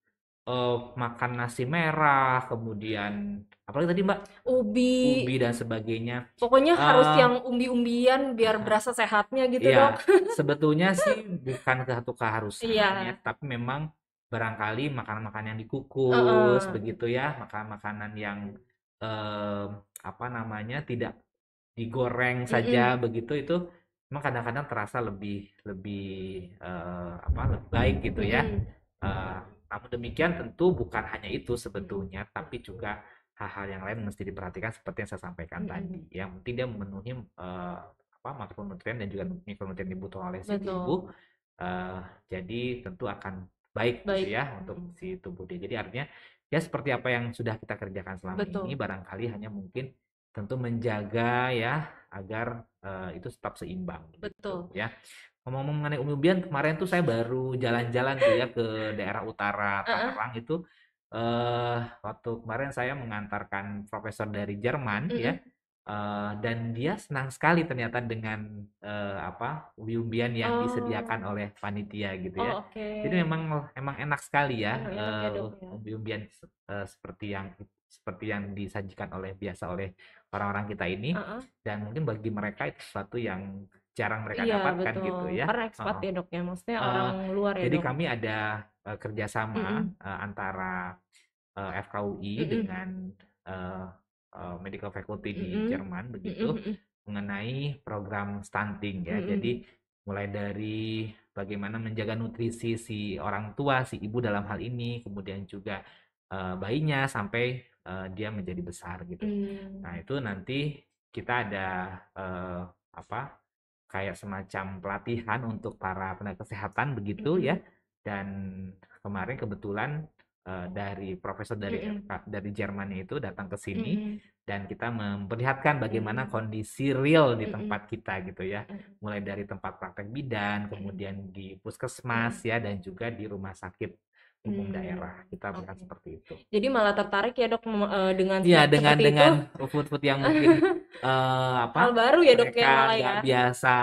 makan nasi merah, kemudian apalagi tadi Mbak, ubi dan sebagainya. Pokoknya harus yang umbi-umbian biar berasa sehatnya gitu, Dok. Sebetulnya sih bukan satu keharusan ya, tapi memang barangkali makanan-makanan yang dikukus begitu ya, makanan-makanan yang tidak digoreng saja begitu, itu memang kadang-kadang terasa lebih baik gitu ya. Namun demikian tentu bukan hanya itu sebetulnya, tapi juga hal-hal yang lain mesti diperhatikan seperti yang saya sampaikan tadi. Yang penting dia memenuhi makronutrien dan juga mikronutrien dibutuhkan oleh si tubuh. Jadi tentu akan baik gitu ya untuk si tubuh dia. Jadi artinya ya seperti apa yang sudah kita kerjakan selama ini, barangkali hanya mungkin tentu menjaga ya agar itu tetap seimbang gitu ya. Ngomong-ngomong mengenai umbi-umbian, kemarin tuh saya baru jalan-jalan tuh ya ke daerah utara Tangerang itu. Waktu kemarin saya mengantarkan profesor dari Jerman ya. Dan dia senang sekali ternyata dengan umbi-umbian yang disediakan oleh panitia gitu ya. Jadi memang enak sekali ya umbi-umbian seperti yang disajikan biasa oleh orang-orang kita ini. Dan mungkin bagi mereka itu sesuatu yang jarang mereka dapatkan gitu ya. Karena ekspat ya dok ya, maksudnya orang luar ya jadi dok. kami ada kerjasama antara FKUI dengan Medical Faculty di Jerman begitu mengenai program stunting ya. Jadi mulai dari bagaimana menjaga nutrisi si orang tua, si ibu dalam hal ini, kemudian juga bayinya sampai dia menjadi besar gitu. Nah itu nanti kita ada kayak semacam pelatihan untuk para tenaga kesehatan begitu ya. Dan kemarin kebetulan dari profesor dari Jerman itu datang ke sini dan kita memperlihatkan bagaimana kondisi real di tempat kita gitu ya, mulai dari tempat praktek bidan, kemudian di puskesmas ya, dan juga di rumah sakit umum daerah kita melihat seperti itu. Jadi malah tertarik ya dok dengan dengan food yang mungkin hal baru ya dok ya, malah nggak biasa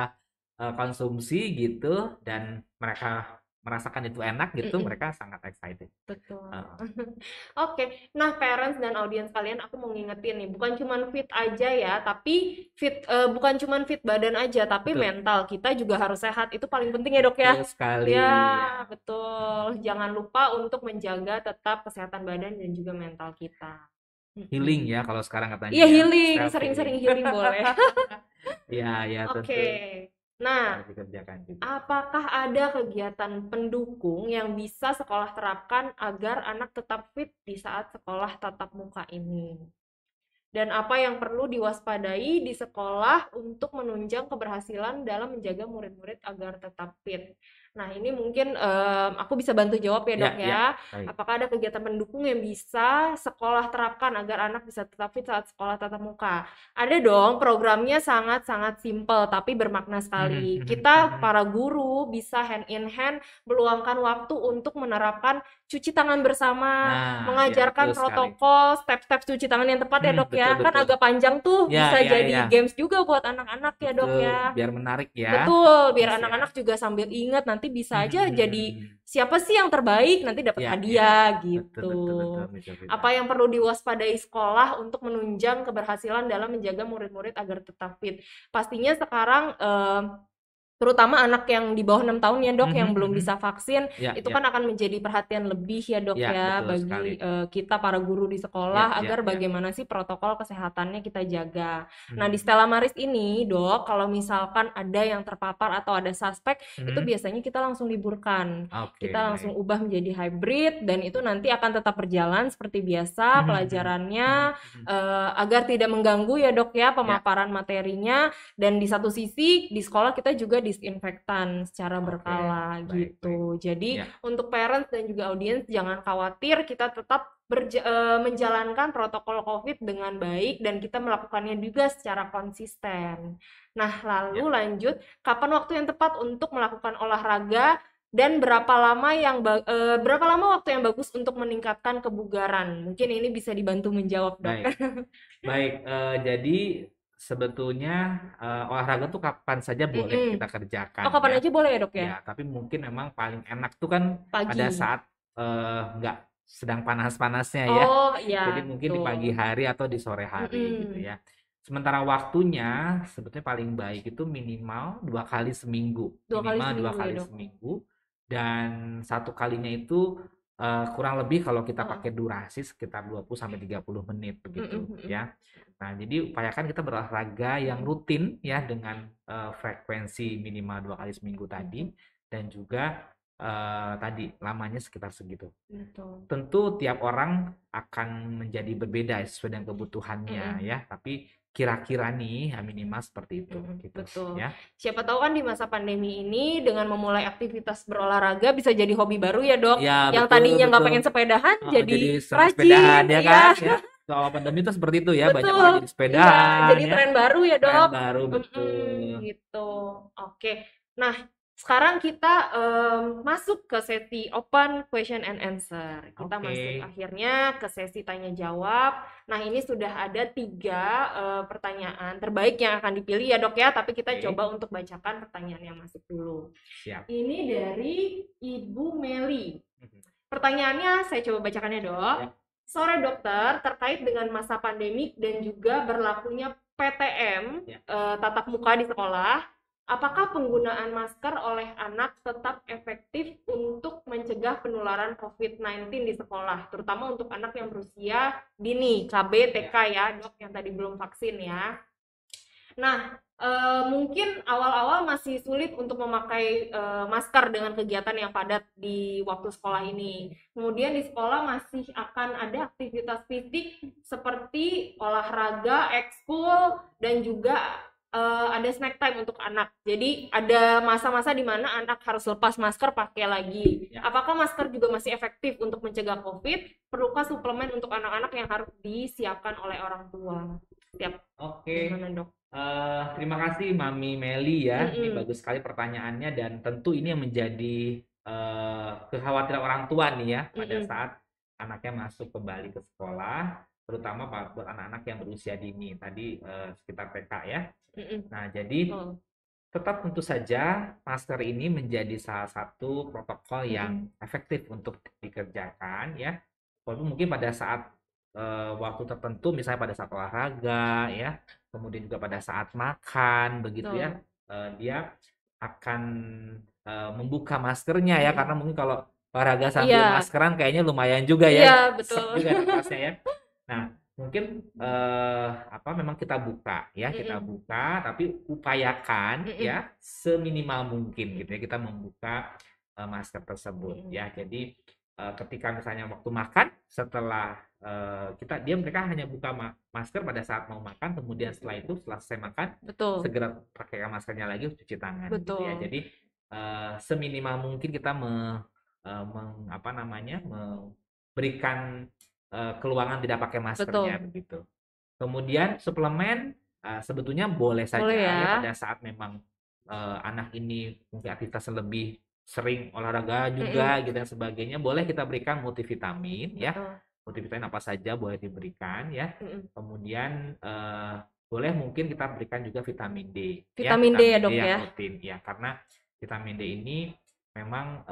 konsumsi gitu, dan mereka merasakan itu enak gitu, mereka sangat excited. Betul. Oke. Nah, parents dan audiens kalian, aku mau ngingetin nih, bukan cuma fit aja ya, tapi bukan cuma fit badan aja, tapi mental kita juga harus sehat. Itu paling penting ya dok ya. Betul sekali. Ya, betul. Jangan lupa untuk menjaga tetap kesehatan badan dan juga mental kita. Healing ya kalau sekarang katanya. Iya, healing, sering-sering healing boleh. Ya tentu. Oke. Nah, apakah ada kegiatan pendukung yang bisa sekolah terapkan agar anak tetap fit di saat sekolah tatap muka ini? Dan apa yang perlu diwaspadai di sekolah untuk menunjang keberhasilan dalam menjaga murid-murid agar tetap fit? Nah, ini mungkin aku bisa bantu jawab ya dok ya. Apakah ada kegiatan pendukung yang bisa sekolah terapkan agar anak bisa tetap fit saat sekolah tatap muka? Ada dong, programnya sangat-sangat simple tapi bermakna sekali. Kita para guru bisa hand in hand meluangkan waktu untuk menerapkan cuci tangan bersama, mengajarkan protokol, step-step cuci tangan yang tepat ya dok ya. Kan agak panjang tuh, bisa jadi games juga buat anak-anak ya dok ya. Biar menarik ya. Betul, biar anak-anak juga sambil ingat, nanti bisa aja jadi siapa sih yang terbaik, nanti dapat hadiah gitu. Betul. Apa yang perlu diwaspadai sekolah untuk menunjang keberhasilan dalam menjaga murid-murid agar tetap fit? Pastinya sekarang terutama anak yang di bawah 6 tahun ya dok, yang belum bisa vaksin, itu kan akan menjadi perhatian lebih ya dok ya bagi kita para guru di sekolah agar bagaimana sih protokol kesehatannya kita jaga. Nah di Stella Maris ini dok, kalau misalkan ada yang terpapar atau ada suspek, itu biasanya kita langsung liburkan. Kita langsung ubah menjadi hybrid, dan itu nanti akan tetap berjalan seperti biasa pelajarannya, agar tidak mengganggu ya dok ya pemaparan materinya. Dan di satu sisi di sekolah kita juga disinfektan secara berkala gitu. Jadi untuk parents dan juga audiens jangan khawatir, kita tetap menjalankan protokol COVID dengan baik dan kita melakukannya juga secara konsisten. Nah, lalu lanjut, kapan waktu yang tepat untuk melakukan olahraga dan berapa lama waktu yang bagus untuk meningkatkan kebugaran? Mungkin ini bisa dibantu menjawab dok. Baik, jadi sebetulnya olahraga tuh kapan saja boleh kita kerjakan. Kapan aja boleh ya dok ya? Ya, tapi mungkin memang paling enak tuh kan pada saat nggak sedang panas-panasnya ya. Jadi mungkin di pagi hari atau di sore hari gitu ya. Sementara waktunya sebetulnya paling baik itu minimal 2 kali seminggu. Minimal 2 kali seminggu. Dan 1 kalinya itu kurang lebih kalau kita pakai durasi sekitar 20-30 menit begitu ya. Nah, jadi upayakan kita berolahraga yang rutin ya dengan frekuensi minimal 2 kali seminggu tadi, dan juga tadi lamanya sekitar segitu. Betul. Tentu tiap orang akan menjadi berbeda sesuai dengan kebutuhannya ya, tapi kira-kira nih minimal seperti itu gitu. Betul. Ya. Siapa tahu kan di masa pandemi ini dengan memulai aktivitas berolahraga bisa jadi hobi baru ya, Dok. Ya, yang betul, tadinya nggak betul. pengen sepedahan jadi senang rajin sepedahan ya kan. ya. Ya. Soal pandemi itu seperti itu ya, Betul. banyak orang jadi sepedahan Iya, jadi ya. tren baru ya, Dok. Tren baru, betul. Gitu. Oke. Nah, sekarang kita masuk ke sesi open question and answer. Kita masuk akhirnya ke sesi tanya jawab. Nah, ini sudah ada 3 pertanyaan terbaik yang akan dipilih ya, Dok ya. Tapi kita coba untuk bacakan pertanyaan yang masuk dulu. Siap. Ini dari Ibu Meli. Pertanyaannya saya coba bacakannya, Dok. Ya. Sore dokter, terkait dengan masa pandemik dan juga berlakunya PTM tatap muka di sekolah, apakah penggunaan masker oleh anak tetap efektif untuk mencegah penularan COVID-19 di sekolah, terutama untuk anak yang berusia dini, KB, TK ya, Dok, yang tadi belum vaksin ya. Nah, mungkin awal-awal masih sulit untuk memakai masker dengan kegiatan yang padat di waktu sekolah ini. Kemudian di sekolah masih akan ada aktivitas fisik seperti olahraga, ekskul, dan juga ada snack time untuk anak. Jadi ada masa-masa di mana anak harus lepas masker pakai lagi. Apakah masker juga masih efektif untuk mencegah COVID? Perlukah suplemen untuk anak-anak yang harus disiapkan oleh orang tua? Oke. Gimana, Dok? Terima kasih Mami Meli ya. Ini bagus sekali pertanyaannya dan tentu ini yang menjadi kekhawatiran orang tua nih ya pada saat anaknya masuk kembali ke sekolah, terutama buat anak-anak yang berusia dini tadi sekitar TK ya. Nah, jadi tetap tentu saja masker ini menjadi salah satu protokol yang efektif untuk dikerjakan ya. Walaupun mungkin pada saat waktu tertentu, misalnya pada saat olahraga ya, kemudian juga pada saat makan begitu ya, dia akan membuka maskernya ya, karena mungkin kalau olahraga sambil maskeran kayaknya lumayan juga ya. Iya, betul. Juga napasnya ya. Nah, mungkin memang kita buka ya, kita buka, tapi upayakan ya seminimal mungkin gitu ya kita membuka masker tersebut ya. Jadi ketika misalnya waktu makan, setelah mereka hanya buka masker pada saat mau makan, kemudian setelah itu setelah selesai makan segera pakai maskernya lagi, cuci tangan gitu ya. Jadi seminimal mungkin kita memberikan keluangan tidak pakai maskernya begitu. Kemudian suplemen sebetulnya boleh saja ya pada saat memang anak ini mungkin aktivitasnya lebih sering olahraga juga gitu dan sebagainya, boleh kita berikan multivitamin ya. Multivitamin apa saja boleh diberikan ya. Kemudian boleh mungkin kita berikan juga vitamin D. Vitamin D ya, Dok ya. Rutin ya, karena vitamin D ini memang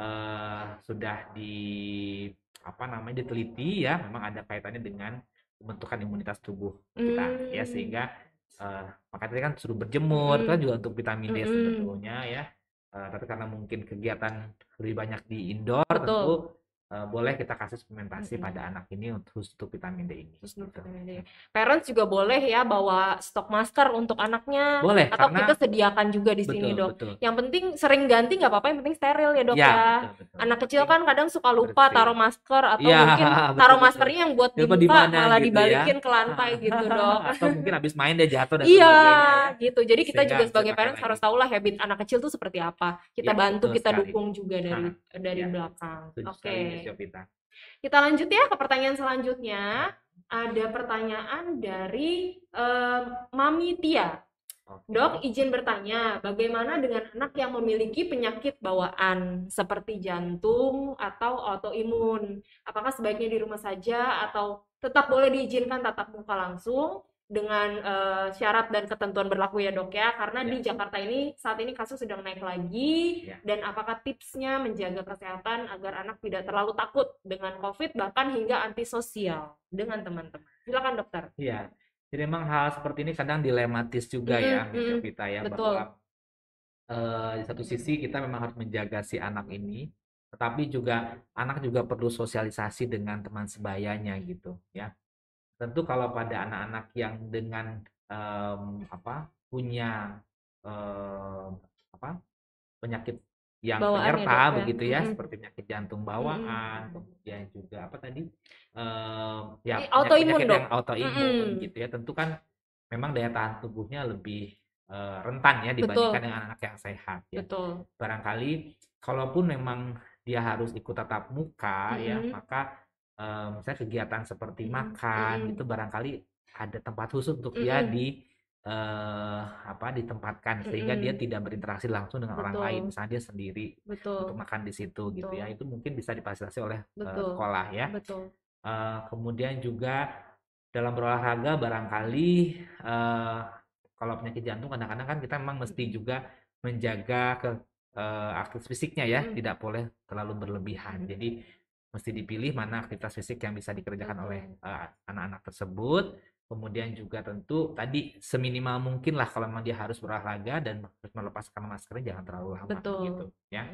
sudah diteliti ya, memang ada kaitannya dengan pembentukan imunitas tubuh kita ya, sehingga makanya tadi kan suruh berjemur kan juga untuk vitamin D sebetulnya ya. Tapi karena mungkin kegiatan lebih banyak di indoor, tentu boleh kita kasih suplementasi pada anak ini khusus untuk vitamin D ini. Parents juga boleh ya bawa stok masker untuk anaknya. Boleh, atau kita sediakan juga di sini, Dok. Betul. Yang penting sering ganti nggak apa-apa, yang penting steril ya, Dok ya. Betul. Anak kecil kan kadang suka lupa taruh masker, atau mungkin taruh maskernya yang buat dibuka malah gitu dibalikin ke lantai gitu, Dok. Atau mungkin habis main dia jatuh dan sebagainya. Iya, gitu. Jadi kita juga sebagai parents harus tahu lah habit anak kecil tuh seperti apa. Kita bantu, kita dukung juga dari belakang. Oke. Kita lanjut ya ke pertanyaan selanjutnya. Ada pertanyaan dari Mami Tia. Dok, izin bertanya, bagaimana dengan anak yang memiliki penyakit bawaan seperti jantung atau autoimun? Apakah sebaiknya di rumah saja atau tetap boleh diizinkan tatap muka langsung? Dengan syarat dan ketentuan berlaku ya, Dok ya, karena di Jakarta ini saat ini kasus sedang naik lagi. Dan apakah tipsnya menjaga kesehatan agar anak tidak terlalu takut dengan COVID bahkan hingga antisosial dengan teman-teman? Silakan, Dokter. Iya, jadi memang hal seperti ini kadang dilematis juga ya kita ya. Betul. Bahwa di satu sisi kita memang harus menjaga si anak ini, tetapi juga anak juga perlu sosialisasi dengan teman sebayanya gitu ya. Tentu kalau pada anak-anak yang dengan punya penyakit yang bawaan penyerta ya, begitu ya, seperti penyakit jantung bawaan, kemudian juga apa tadi, ya penyakit-penyakit yang autoimun gitu ya. Tentu kan memang daya tahan tubuhnya lebih rentan ya dibandingkan dengan anak yang sehat ya. Barangkali kalaupun memang dia harus ikut tatap muka ya, maka misalnya kegiatan seperti makan itu barangkali ada tempat khusus untuk dia ditempatkan sehingga dia tidak berinteraksi langsung dengan orang lain, misalnya dia sendiri untuk makan di situ gitu ya. Itu mungkin bisa difasilitasi oleh sekolah ya. Kemudian juga dalam berolahraga barangkali kalau penyakit jantung kadang-kadang kan kita memang mesti juga menjaga aktivitas fisiknya ya, tidak boleh terlalu berlebihan. Jadi mesti dipilih mana aktivitas fisik yang bisa dikerjakan oleh anak-anak tersebut. Kemudian juga tentu tadi seminimal mungkin lah kalau memang dia harus berolahraga dan harus melepaskan maskernya jangan terlalu lama gitu ya.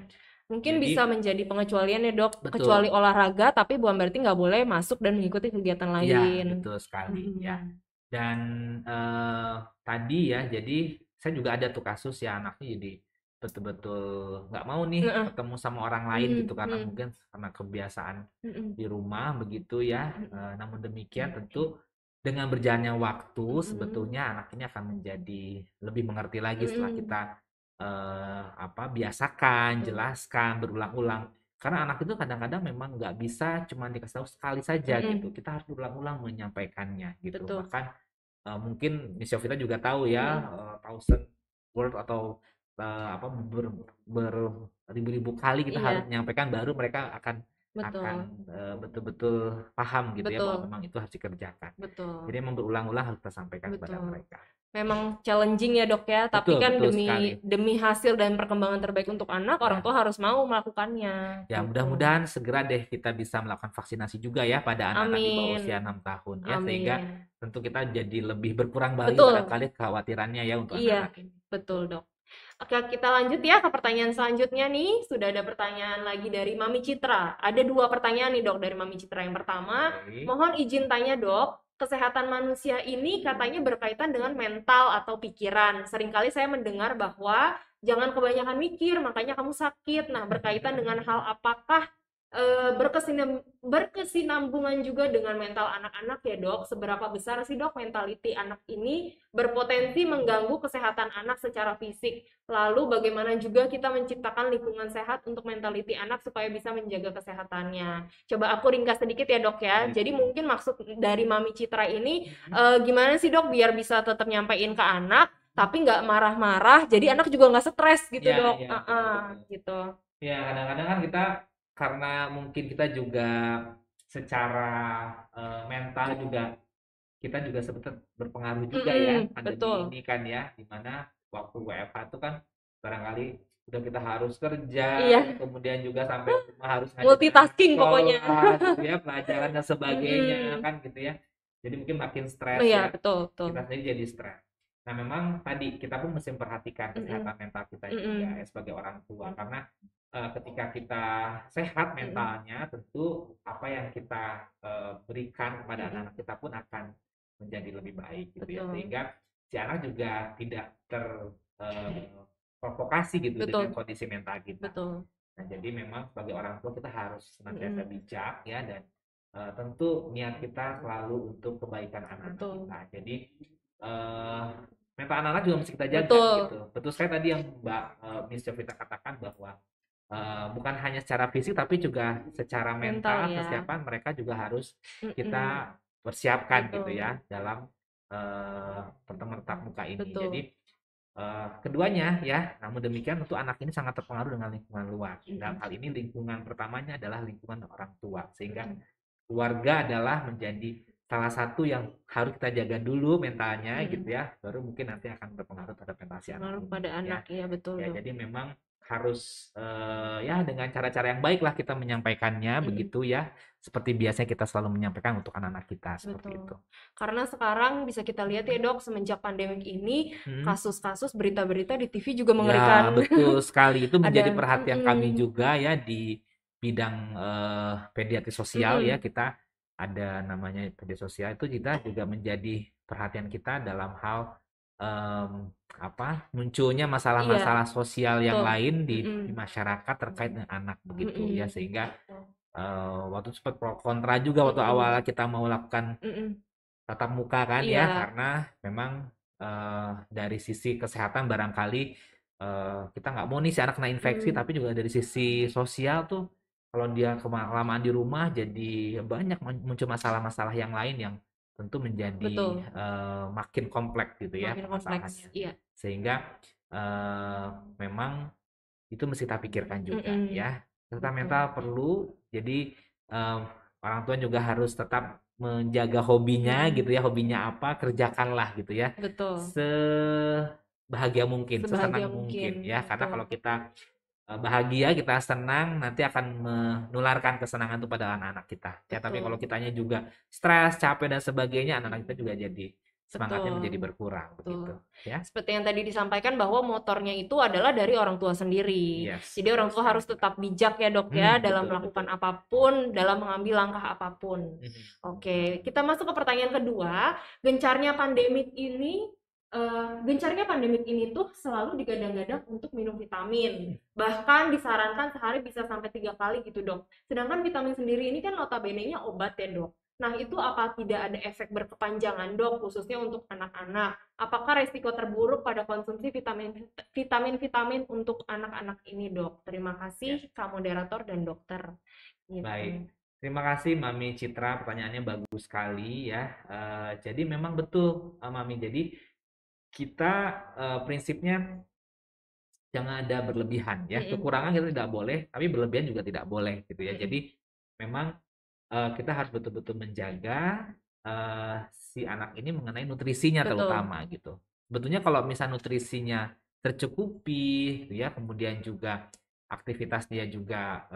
Mungkin bisa menjadi pengecualian ya dok, kecuali olahraga tapi bukan berarti nggak boleh masuk dan mengikuti kegiatan lain. Ya betul sekali ya. Dan tadi ya, jadi saya juga ada tuh kasus ya anaknya jadi betul-betul nggak mau nih ketemu sama orang lain gitu karena mungkin karena kebiasaan di rumah begitu ya. Namun demikian tentu dengan berjalannya waktu sebetulnya anak ini akan menjadi lebih mengerti lagi setelah kita biasakan, jelaskan berulang-ulang. Karena anak itu kadang-kadang memang nggak bisa cuma dikasih tahu sekali saja gitu. Kita harus berulang-ulang menyampaikannya gitu. Bahkan mungkin Miss Yovita juga tahu ya, thousand word atau beribu-ribu kali kita harus menyampaikan baru mereka akan betul-betul paham gitu ya bahwa memang itu harus dikerjakan. Jadi memang berulang-ulang harus kita sampaikan kepada mereka. Memang challenging ya dok ya, tapi kan demi hasil dan perkembangan terbaik untuk anak, orang tua harus mau melakukannya. Ya mudah-mudahan segera deh kita bisa melakukan vaksinasi juga ya pada anak-anak di bawah usia 6 tahun ya, sehingga tentu kita jadi lebih berkurang barangkali kekhawatirannya ya untuk anak-anak ini. Betul dok. Oke, kita lanjut ya ke pertanyaan selanjutnya nih. Sudah ada pertanyaan lagi dari Mami Citra. Ada 2 pertanyaan nih dok dari Mami Citra. Yang pertama, mohon izin tanya dok, kesehatan manusia ini katanya berkaitan dengan mental atau pikiran. Seringkali saya mendengar bahwa jangan kebanyakan mikir, makanya kamu sakit. Nah, berkaitan dengan hal apakah berkesinambungan juga dengan mental anak-anak ya dok? Seberapa besar sih dok mentality anak ini berpotensi mengganggu kesehatan anak secara fisik? Lalu bagaimana juga kita menciptakan lingkungan sehat untuk mentality anak supaya bisa menjaga kesehatannya? Coba aku ringkas sedikit ya dok ya. Jadi mungkin maksud dari Mami Citra ini gimana sih dok biar bisa tetap nyampein ke anak tapi nggak marah-marah, jadi anak juga nggak stres gitu dok. Gitu. Ya kadang-kadang kan kita karena mungkin kita juga secara mental juga kita juga sebetulnya berpengaruh juga ya pandemi ini kan ya, dimana waktu WFH itu kan barangkali udah kita harus kerja, kemudian juga sampai rumah harus multitasking sekolah, pokoknya gitu ya, pelajaran dan sebagainya kan gitu ya, jadi mungkin makin stres betul. Kita sendiri jadi stres. Nah memang tadi kita pun mesti memperhatikan kesehatan mental kita juga ya, sebagai orang tua, karena ketika kita sehat mentalnya, tentu apa yang kita berikan kepada anak-anak kita pun akan menjadi lebih baik gitu ya, sehingga si anak juga tidak terprovokasi gitu dengan kondisi mental kita. Nah jadi memang sebagai orang tua kita harus senantiasa bijak ya, dan tentu niat kita selalu untuk kebaikan anak-anak kita. Jadi mental anak-anak juga mesti kita jaga gitu. Betul sekali tadi yang Mbak Miss Jovita katakan bahwa bukan hanya secara fisik tapi juga secara mental kesiapan mereka juga harus kita persiapkan gitu ya dalam pertemuan tatap muka ini. Jadi keduanya ya, namun demikian tentu anak ini sangat terpengaruh dengan lingkungan luar. Dalam hal ini lingkungan pertamanya adalah lingkungan orang tua, sehingga keluarga adalah menjadi salah satu yang harus kita jaga dulu mentalnya gitu ya, baru mungkin nanti akan berpengaruh terhadap mental si anak pada anak ya betul ya. Jadi memang harus ya dengan cara-cara yang baik lah kita menyampaikannya begitu ya, seperti biasanya kita selalu menyampaikan untuk anak-anak kita seperti itu. Karena sekarang bisa kita lihat ya dok, semenjak pandemik ini kasus-kasus berita-berita di TV juga mengerikan. Ya betul sekali, itu menjadi perhatian kami juga ya di bidang pediatri sosial ya, kita ada namanya pediatri sosial, itu kita juga menjadi perhatian kita dalam hal munculnya masalah-masalah sosial yang betul. lain di masyarakat terkait dengan anak begitu ya, sehingga waktu sempat pro kontra juga waktu awal kita mau lakukan tatap muka kan ya, karena memang dari sisi kesehatan barangkali kita nggak mau nih si anak kena infeksi, tapi juga dari sisi sosial tuh kalau dia kelamaan di rumah jadi banyak muncul masalah-masalah yang lain yang tentu menjadi makin kompleks gitu ya masalahnya. Sehingga memang itu mesti kita pikirkan juga ya. Kesehatan mental perlu, jadi orang tua juga harus tetap menjaga hobinya gitu ya, hobinya apa kerjakanlah gitu ya. Sebahagia mungkin, sesenang mungkin ya, karena kalau kita bahagia, kita senang, nanti akan menularkan kesenangan itu pada anak-anak kita ya. Tapi kalau kitanya juga stres, capek dan sebagainya, anak-anak kita juga jadi semangatnya menjadi berkurang begitu ya. Seperti yang tadi disampaikan bahwa motornya itu adalah dari orang tua sendiri. Jadi orang tua harus tetap bijak ya dok ya dalam melakukan apapun, dalam mengambil langkah apapun. Oke, kita masuk ke pertanyaan kedua. Gencarnya pandemik ini tuh selalu digadang-gadang untuk minum vitamin. Bahkan disarankan sehari bisa sampai 3 kali gitu dok. Sedangkan vitamin sendiri ini kan notabene-nya obat ya dok. Nah, itu apa tidak ada efek berkepanjangan, dok, khususnya untuk anak-anak? Apakah resiko terburuk pada konsumsi vitamin untuk anak-anak ini, dok? Terima kasih, Kak Moderator dan dokter. Gitu. Baik, terima kasih Mami Citra, pertanyaannya bagus sekali ya. Jadi memang betul, Mami. Jadi kita prinsipnya jangan ada berlebihan ya. Kekurangan kita tidak boleh, tapi berlebihan juga tidak boleh gitu ya. Jadi memang kita harus betul-betul menjaga si anak ini mengenai nutrisinya terutama gitu. Sebetulnya kalau misal nutrisinya tercukupi gitu ya, kemudian juga aktivitas dia juga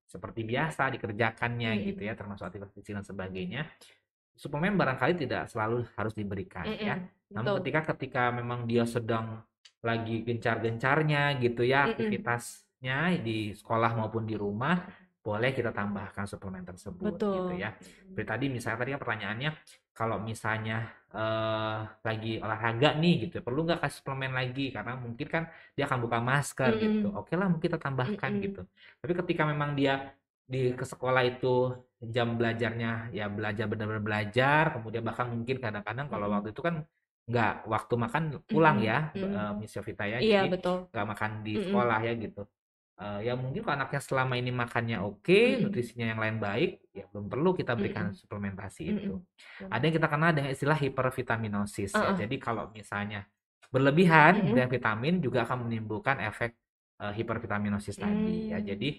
seperti biasa dikerjakannya gitu ya, termasuk aktivitas fisik dan sebagainya, suplemen barangkali tidak selalu harus diberikan ya. Namun ketika memang dia sedang lagi gencar-gencarnya gitu ya, aktivitasnya di sekolah maupun di rumah, boleh kita tambahkan suplemen tersebut gitu ya. Seperti tadi misalnya tadi pertanyaannya, kalau misalnya lagi olahraga nih gitu, perlu nggak kasih suplemen lagi karena mungkin kan dia akan buka masker gitu. Oke lah, mungkin kita tambahkan gitu. Tapi ketika memang dia ke sekolah itu jam belajarnya ya belajar, benar-benar belajar, kemudian bahkan mungkin kadang-kadang kalau waktu itu kan nggak waktu makan pulang ya, Miss Yovita ya, jadi nggak makan di sekolah ya gitu. Ya mungkin kalau anaknya selama ini makannya oke, nutrisinya yang lain baik, ya belum perlu kita berikan suplementasi itu. Ada yang kita kenal dengan istilah hipervitaminosis ya. Jadi kalau misalnya berlebihan dengan vitamin juga akan menimbulkan efek hipervitaminosis tadi ya. Jadi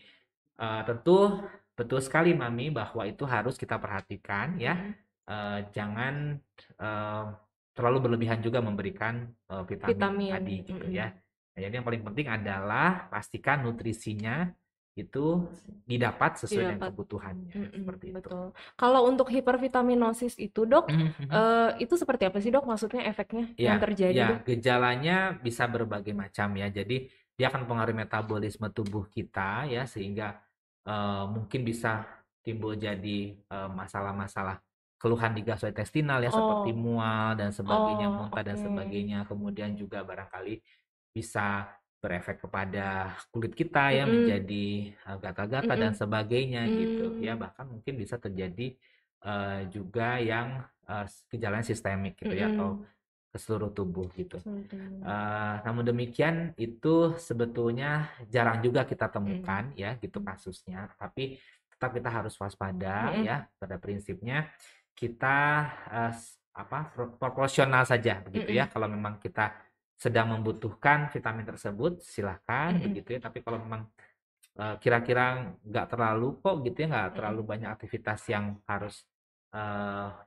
tentu betul sekali Mami bahwa itu harus kita perhatikan ya. Jangan terlalu berlebihan juga memberikan vitamin tadi gitu ya. Jadi yang paling penting adalah pastikan nutrisinya itu didapat sesuai dengan kebutuhannya. Seperti betul. Itu. Kalau untuk hipervitaminosis itu dok, itu seperti apa sih dok? Maksudnya efeknya yang terjadi? Ya, gejalanya bisa berbagai macam ya. Jadi dia akan mempengaruhi metabolisme tubuh kita ya, sehingga mungkin bisa timbul jadi masalah-masalah keluhan di gastrointestinal ya, seperti mual dan sebagainya, muntah dan sebagainya. Kemudian juga barangkali bisa berefek kepada kulit kita ya, menjadi gatal-gatal dan sebagainya gitu ya. Bahkan mungkin bisa terjadi juga yang gejala sistemik gitu ya, atau ke seluruh tubuh gitu. Namun demikian itu sebetulnya jarang juga kita temukan ya gitu kasusnya, tapi tetap kita harus waspada ya. Pada prinsipnya kita proporsional saja begitu ya. Kalau memang kita sedang membutuhkan vitamin tersebut silahkan begitu ya. Tapi kalau memang kira-kira nggak terlalu kok gitu ya, nggak terlalu banyak aktivitas yang harus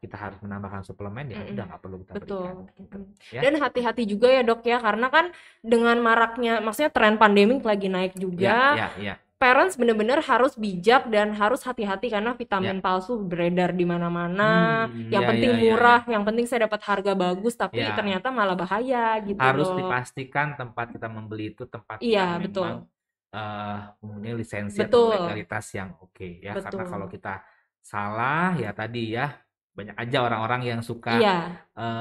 kita harus menambahkan suplemen, ya udah nggak perlu kita berikan gitu, ya. Dan hati-hati juga ya dok ya, karena kan dengan maraknya, maksudnya tren pandemik lagi naik juga, parents benar-benar harus bijak dan harus hati-hati karena vitamin palsu beredar di mana-mana. Yang penting murah, yang penting saya dapat harga bagus, tapi ternyata malah bahaya gitu. Harus dipastikan tempat kita membeli itu tempat yang memang mempunyai lisensi atau legalitas yang oke ya. Karena kalau kita salah ya tadi ya, banyak aja orang-orang yang suka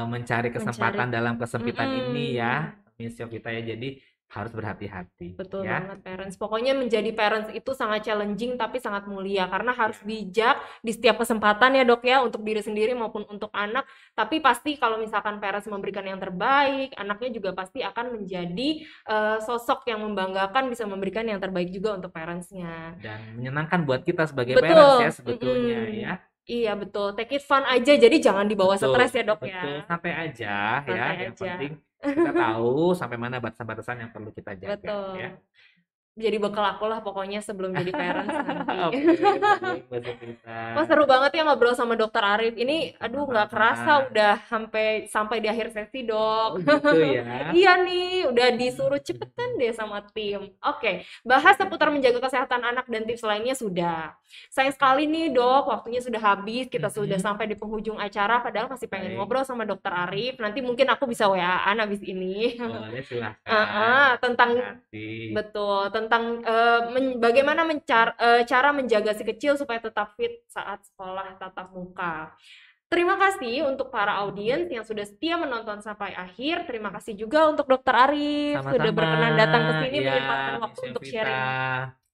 mencari kesempatan dalam kesempitan ini ya, Miss Yovita ya. Jadi harus berhati-hati. Betul ya. banget parents. Pokoknya menjadi parents itu sangat challenging tapi sangat mulia karena harus bijak di setiap kesempatan ya dok ya, untuk diri sendiri maupun untuk anak. Tapi pasti kalau misalkan parents memberikan yang terbaik, anaknya juga pasti akan menjadi sosok yang membanggakan, bisa memberikan yang terbaik juga untuk parentsnya. Dan menyenangkan buat kita sebagai parents ya sebetulnya ya. Iya betul, take it fun aja, jadi jangan dibawa stres ya dok ya. Betul, santai aja ya, yang penting kita tahu sampai mana batasan-batasan yang perlu kita jaga. Betul. Ya. Jadi bekal aku lah pokoknya sebelum jadi parents nanti. Wah, seru banget ya ngobrol sama Dokter Arif. Ini aduh nggak kerasa udah sampai di akhir sesi dok. Gitu ya. Iya nih, udah disuruh cepetan deh sama tim. Oke, bahas seputar menjaga kesehatan anak dan tips lainnya sudah. Sayang sekali nih dok, waktunya sudah habis. Kita sudah sampai di penghujung acara. Padahal masih pengen ngobrol sama Dokter Arif. Nanti mungkin aku bisa WA-an abis ini. Boleh, silahkan. Tentang bagaimana cara menjaga si kecil supaya tetap fit saat sekolah tatap muka. Terima kasih untuk para audiens yang sudah setia menonton sampai akhir. Terima kasih juga untuk Dokter Arif sudah berkenan datang ke sini menyempatkan waktu untuk sharing.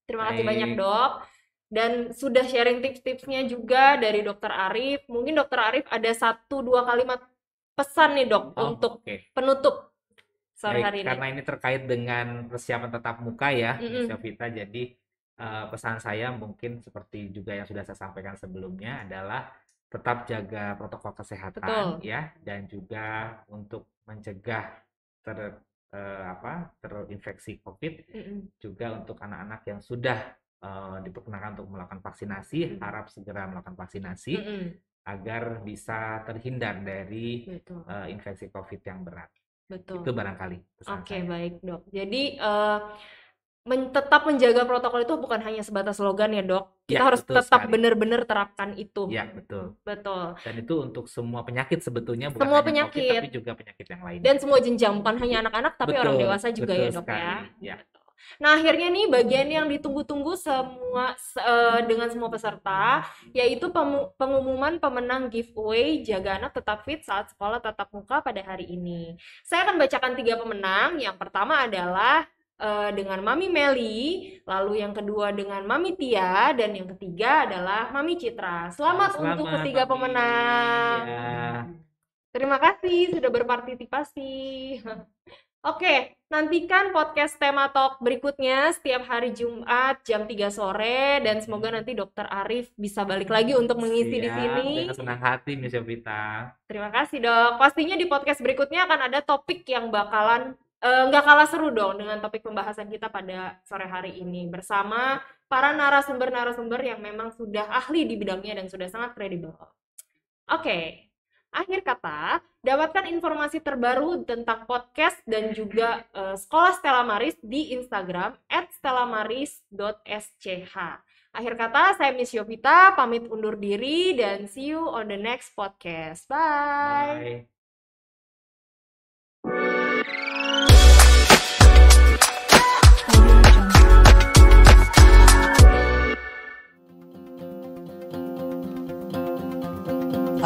Terima kasih banyak dok. Dan sudah sharing tips-tipsnya juga dari Dokter Arif. Mungkin Dokter Arif ada 1-2 kalimat pesan nih dok untuk penutup sore hari ini. Karena ini terkait dengan persiapan tatap muka ya, Miss Yovita. Jadi pesan saya mungkin seperti juga yang sudah saya sampaikan sebelumnya adalah tetap jaga protokol kesehatan ya, dan juga untuk mencegah terinfeksi COVID. Juga untuk anak-anak yang sudah diperkenalkan untuk melakukan vaksinasi, harap segera melakukan vaksinasi agar bisa terhindar dari infeksi COVID yang berat. Betul. Itu barangkali pesan saya. Baik dok. Jadi tetap menjaga protokol itu bukan hanya sebatas slogan ya dok. Kita harus tetap benar-benar terapkan itu. Ya betul. Betul. Dan itu untuk semua penyakit sebetulnya, bukan semua hanya penyakit COVID, tapi juga penyakit yang lain. Dan semua jenjang, bukan hanya anak-anak tapi orang dewasa juga ya dok ya. Nah akhirnya nih bagian yang ditunggu-tunggu dengan semua peserta, yaitu pengumuman pemenang giveaway Jaga Anak Tetap Fit saat sekolah tatap muka pada hari ini. Saya akan bacakan 3 pemenang. Yang pertama adalah dengan Mami Meli, lalu yang kedua dengan Mami Tia, dan yang ketiga adalah Mami Citra. Selamat untuk ketiga pemenang. Terima kasih sudah berpartisipasi. Oke, nantikan podcast Tema Talk berikutnya setiap hari Jumat jam 3 sore, dan semoga nanti Dokter Arif bisa balik lagi untuk mengisi di sini. Dengan senang hati, Miss Yovita. Terima kasih dok. Pastinya di podcast berikutnya akan ada topik yang bakalan nggak kalah seru dong dengan topik pembahasan kita pada sore hari ini bersama para narasumber-narasumber yang memang sudah ahli di bidangnya dan sudah sangat kredibel. Oke. Akhir kata, dapatkan informasi terbaru tentang podcast dan juga Sekolah Stella Maris di Instagram @stellamaris.sch. Akhir kata, saya Miss Yovita pamit undur diri dan see you on the next podcast. Bye.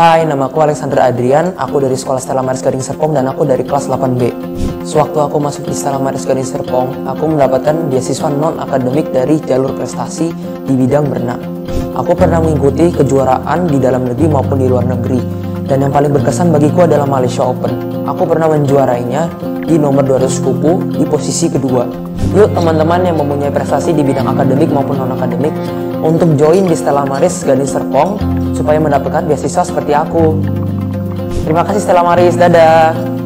Hai, nama aku Alexander Adrian, aku dari Sekolah Stella Maris Gading Serpong dan aku dari kelas 8B. Sewaktu aku masuk di Stella Maris Gading Serpong, aku mendapatkan beasiswa non-akademik dari jalur prestasi di bidang berenang. Aku pernah mengikuti kejuaraan di dalam negeri maupun di luar negeri, dan yang paling berkesan bagiku adalah Malaysia Open. Aku pernah menjuarainya di nomor 200 kupu di posisi kedua. Yuk teman-teman yang mempunyai prestasi di bidang akademik maupun non-akademik, untuk join di Stella Maris Gading Serpong supaya mendapatkan beasiswa seperti aku. Terima kasih Stella Maris, dadah!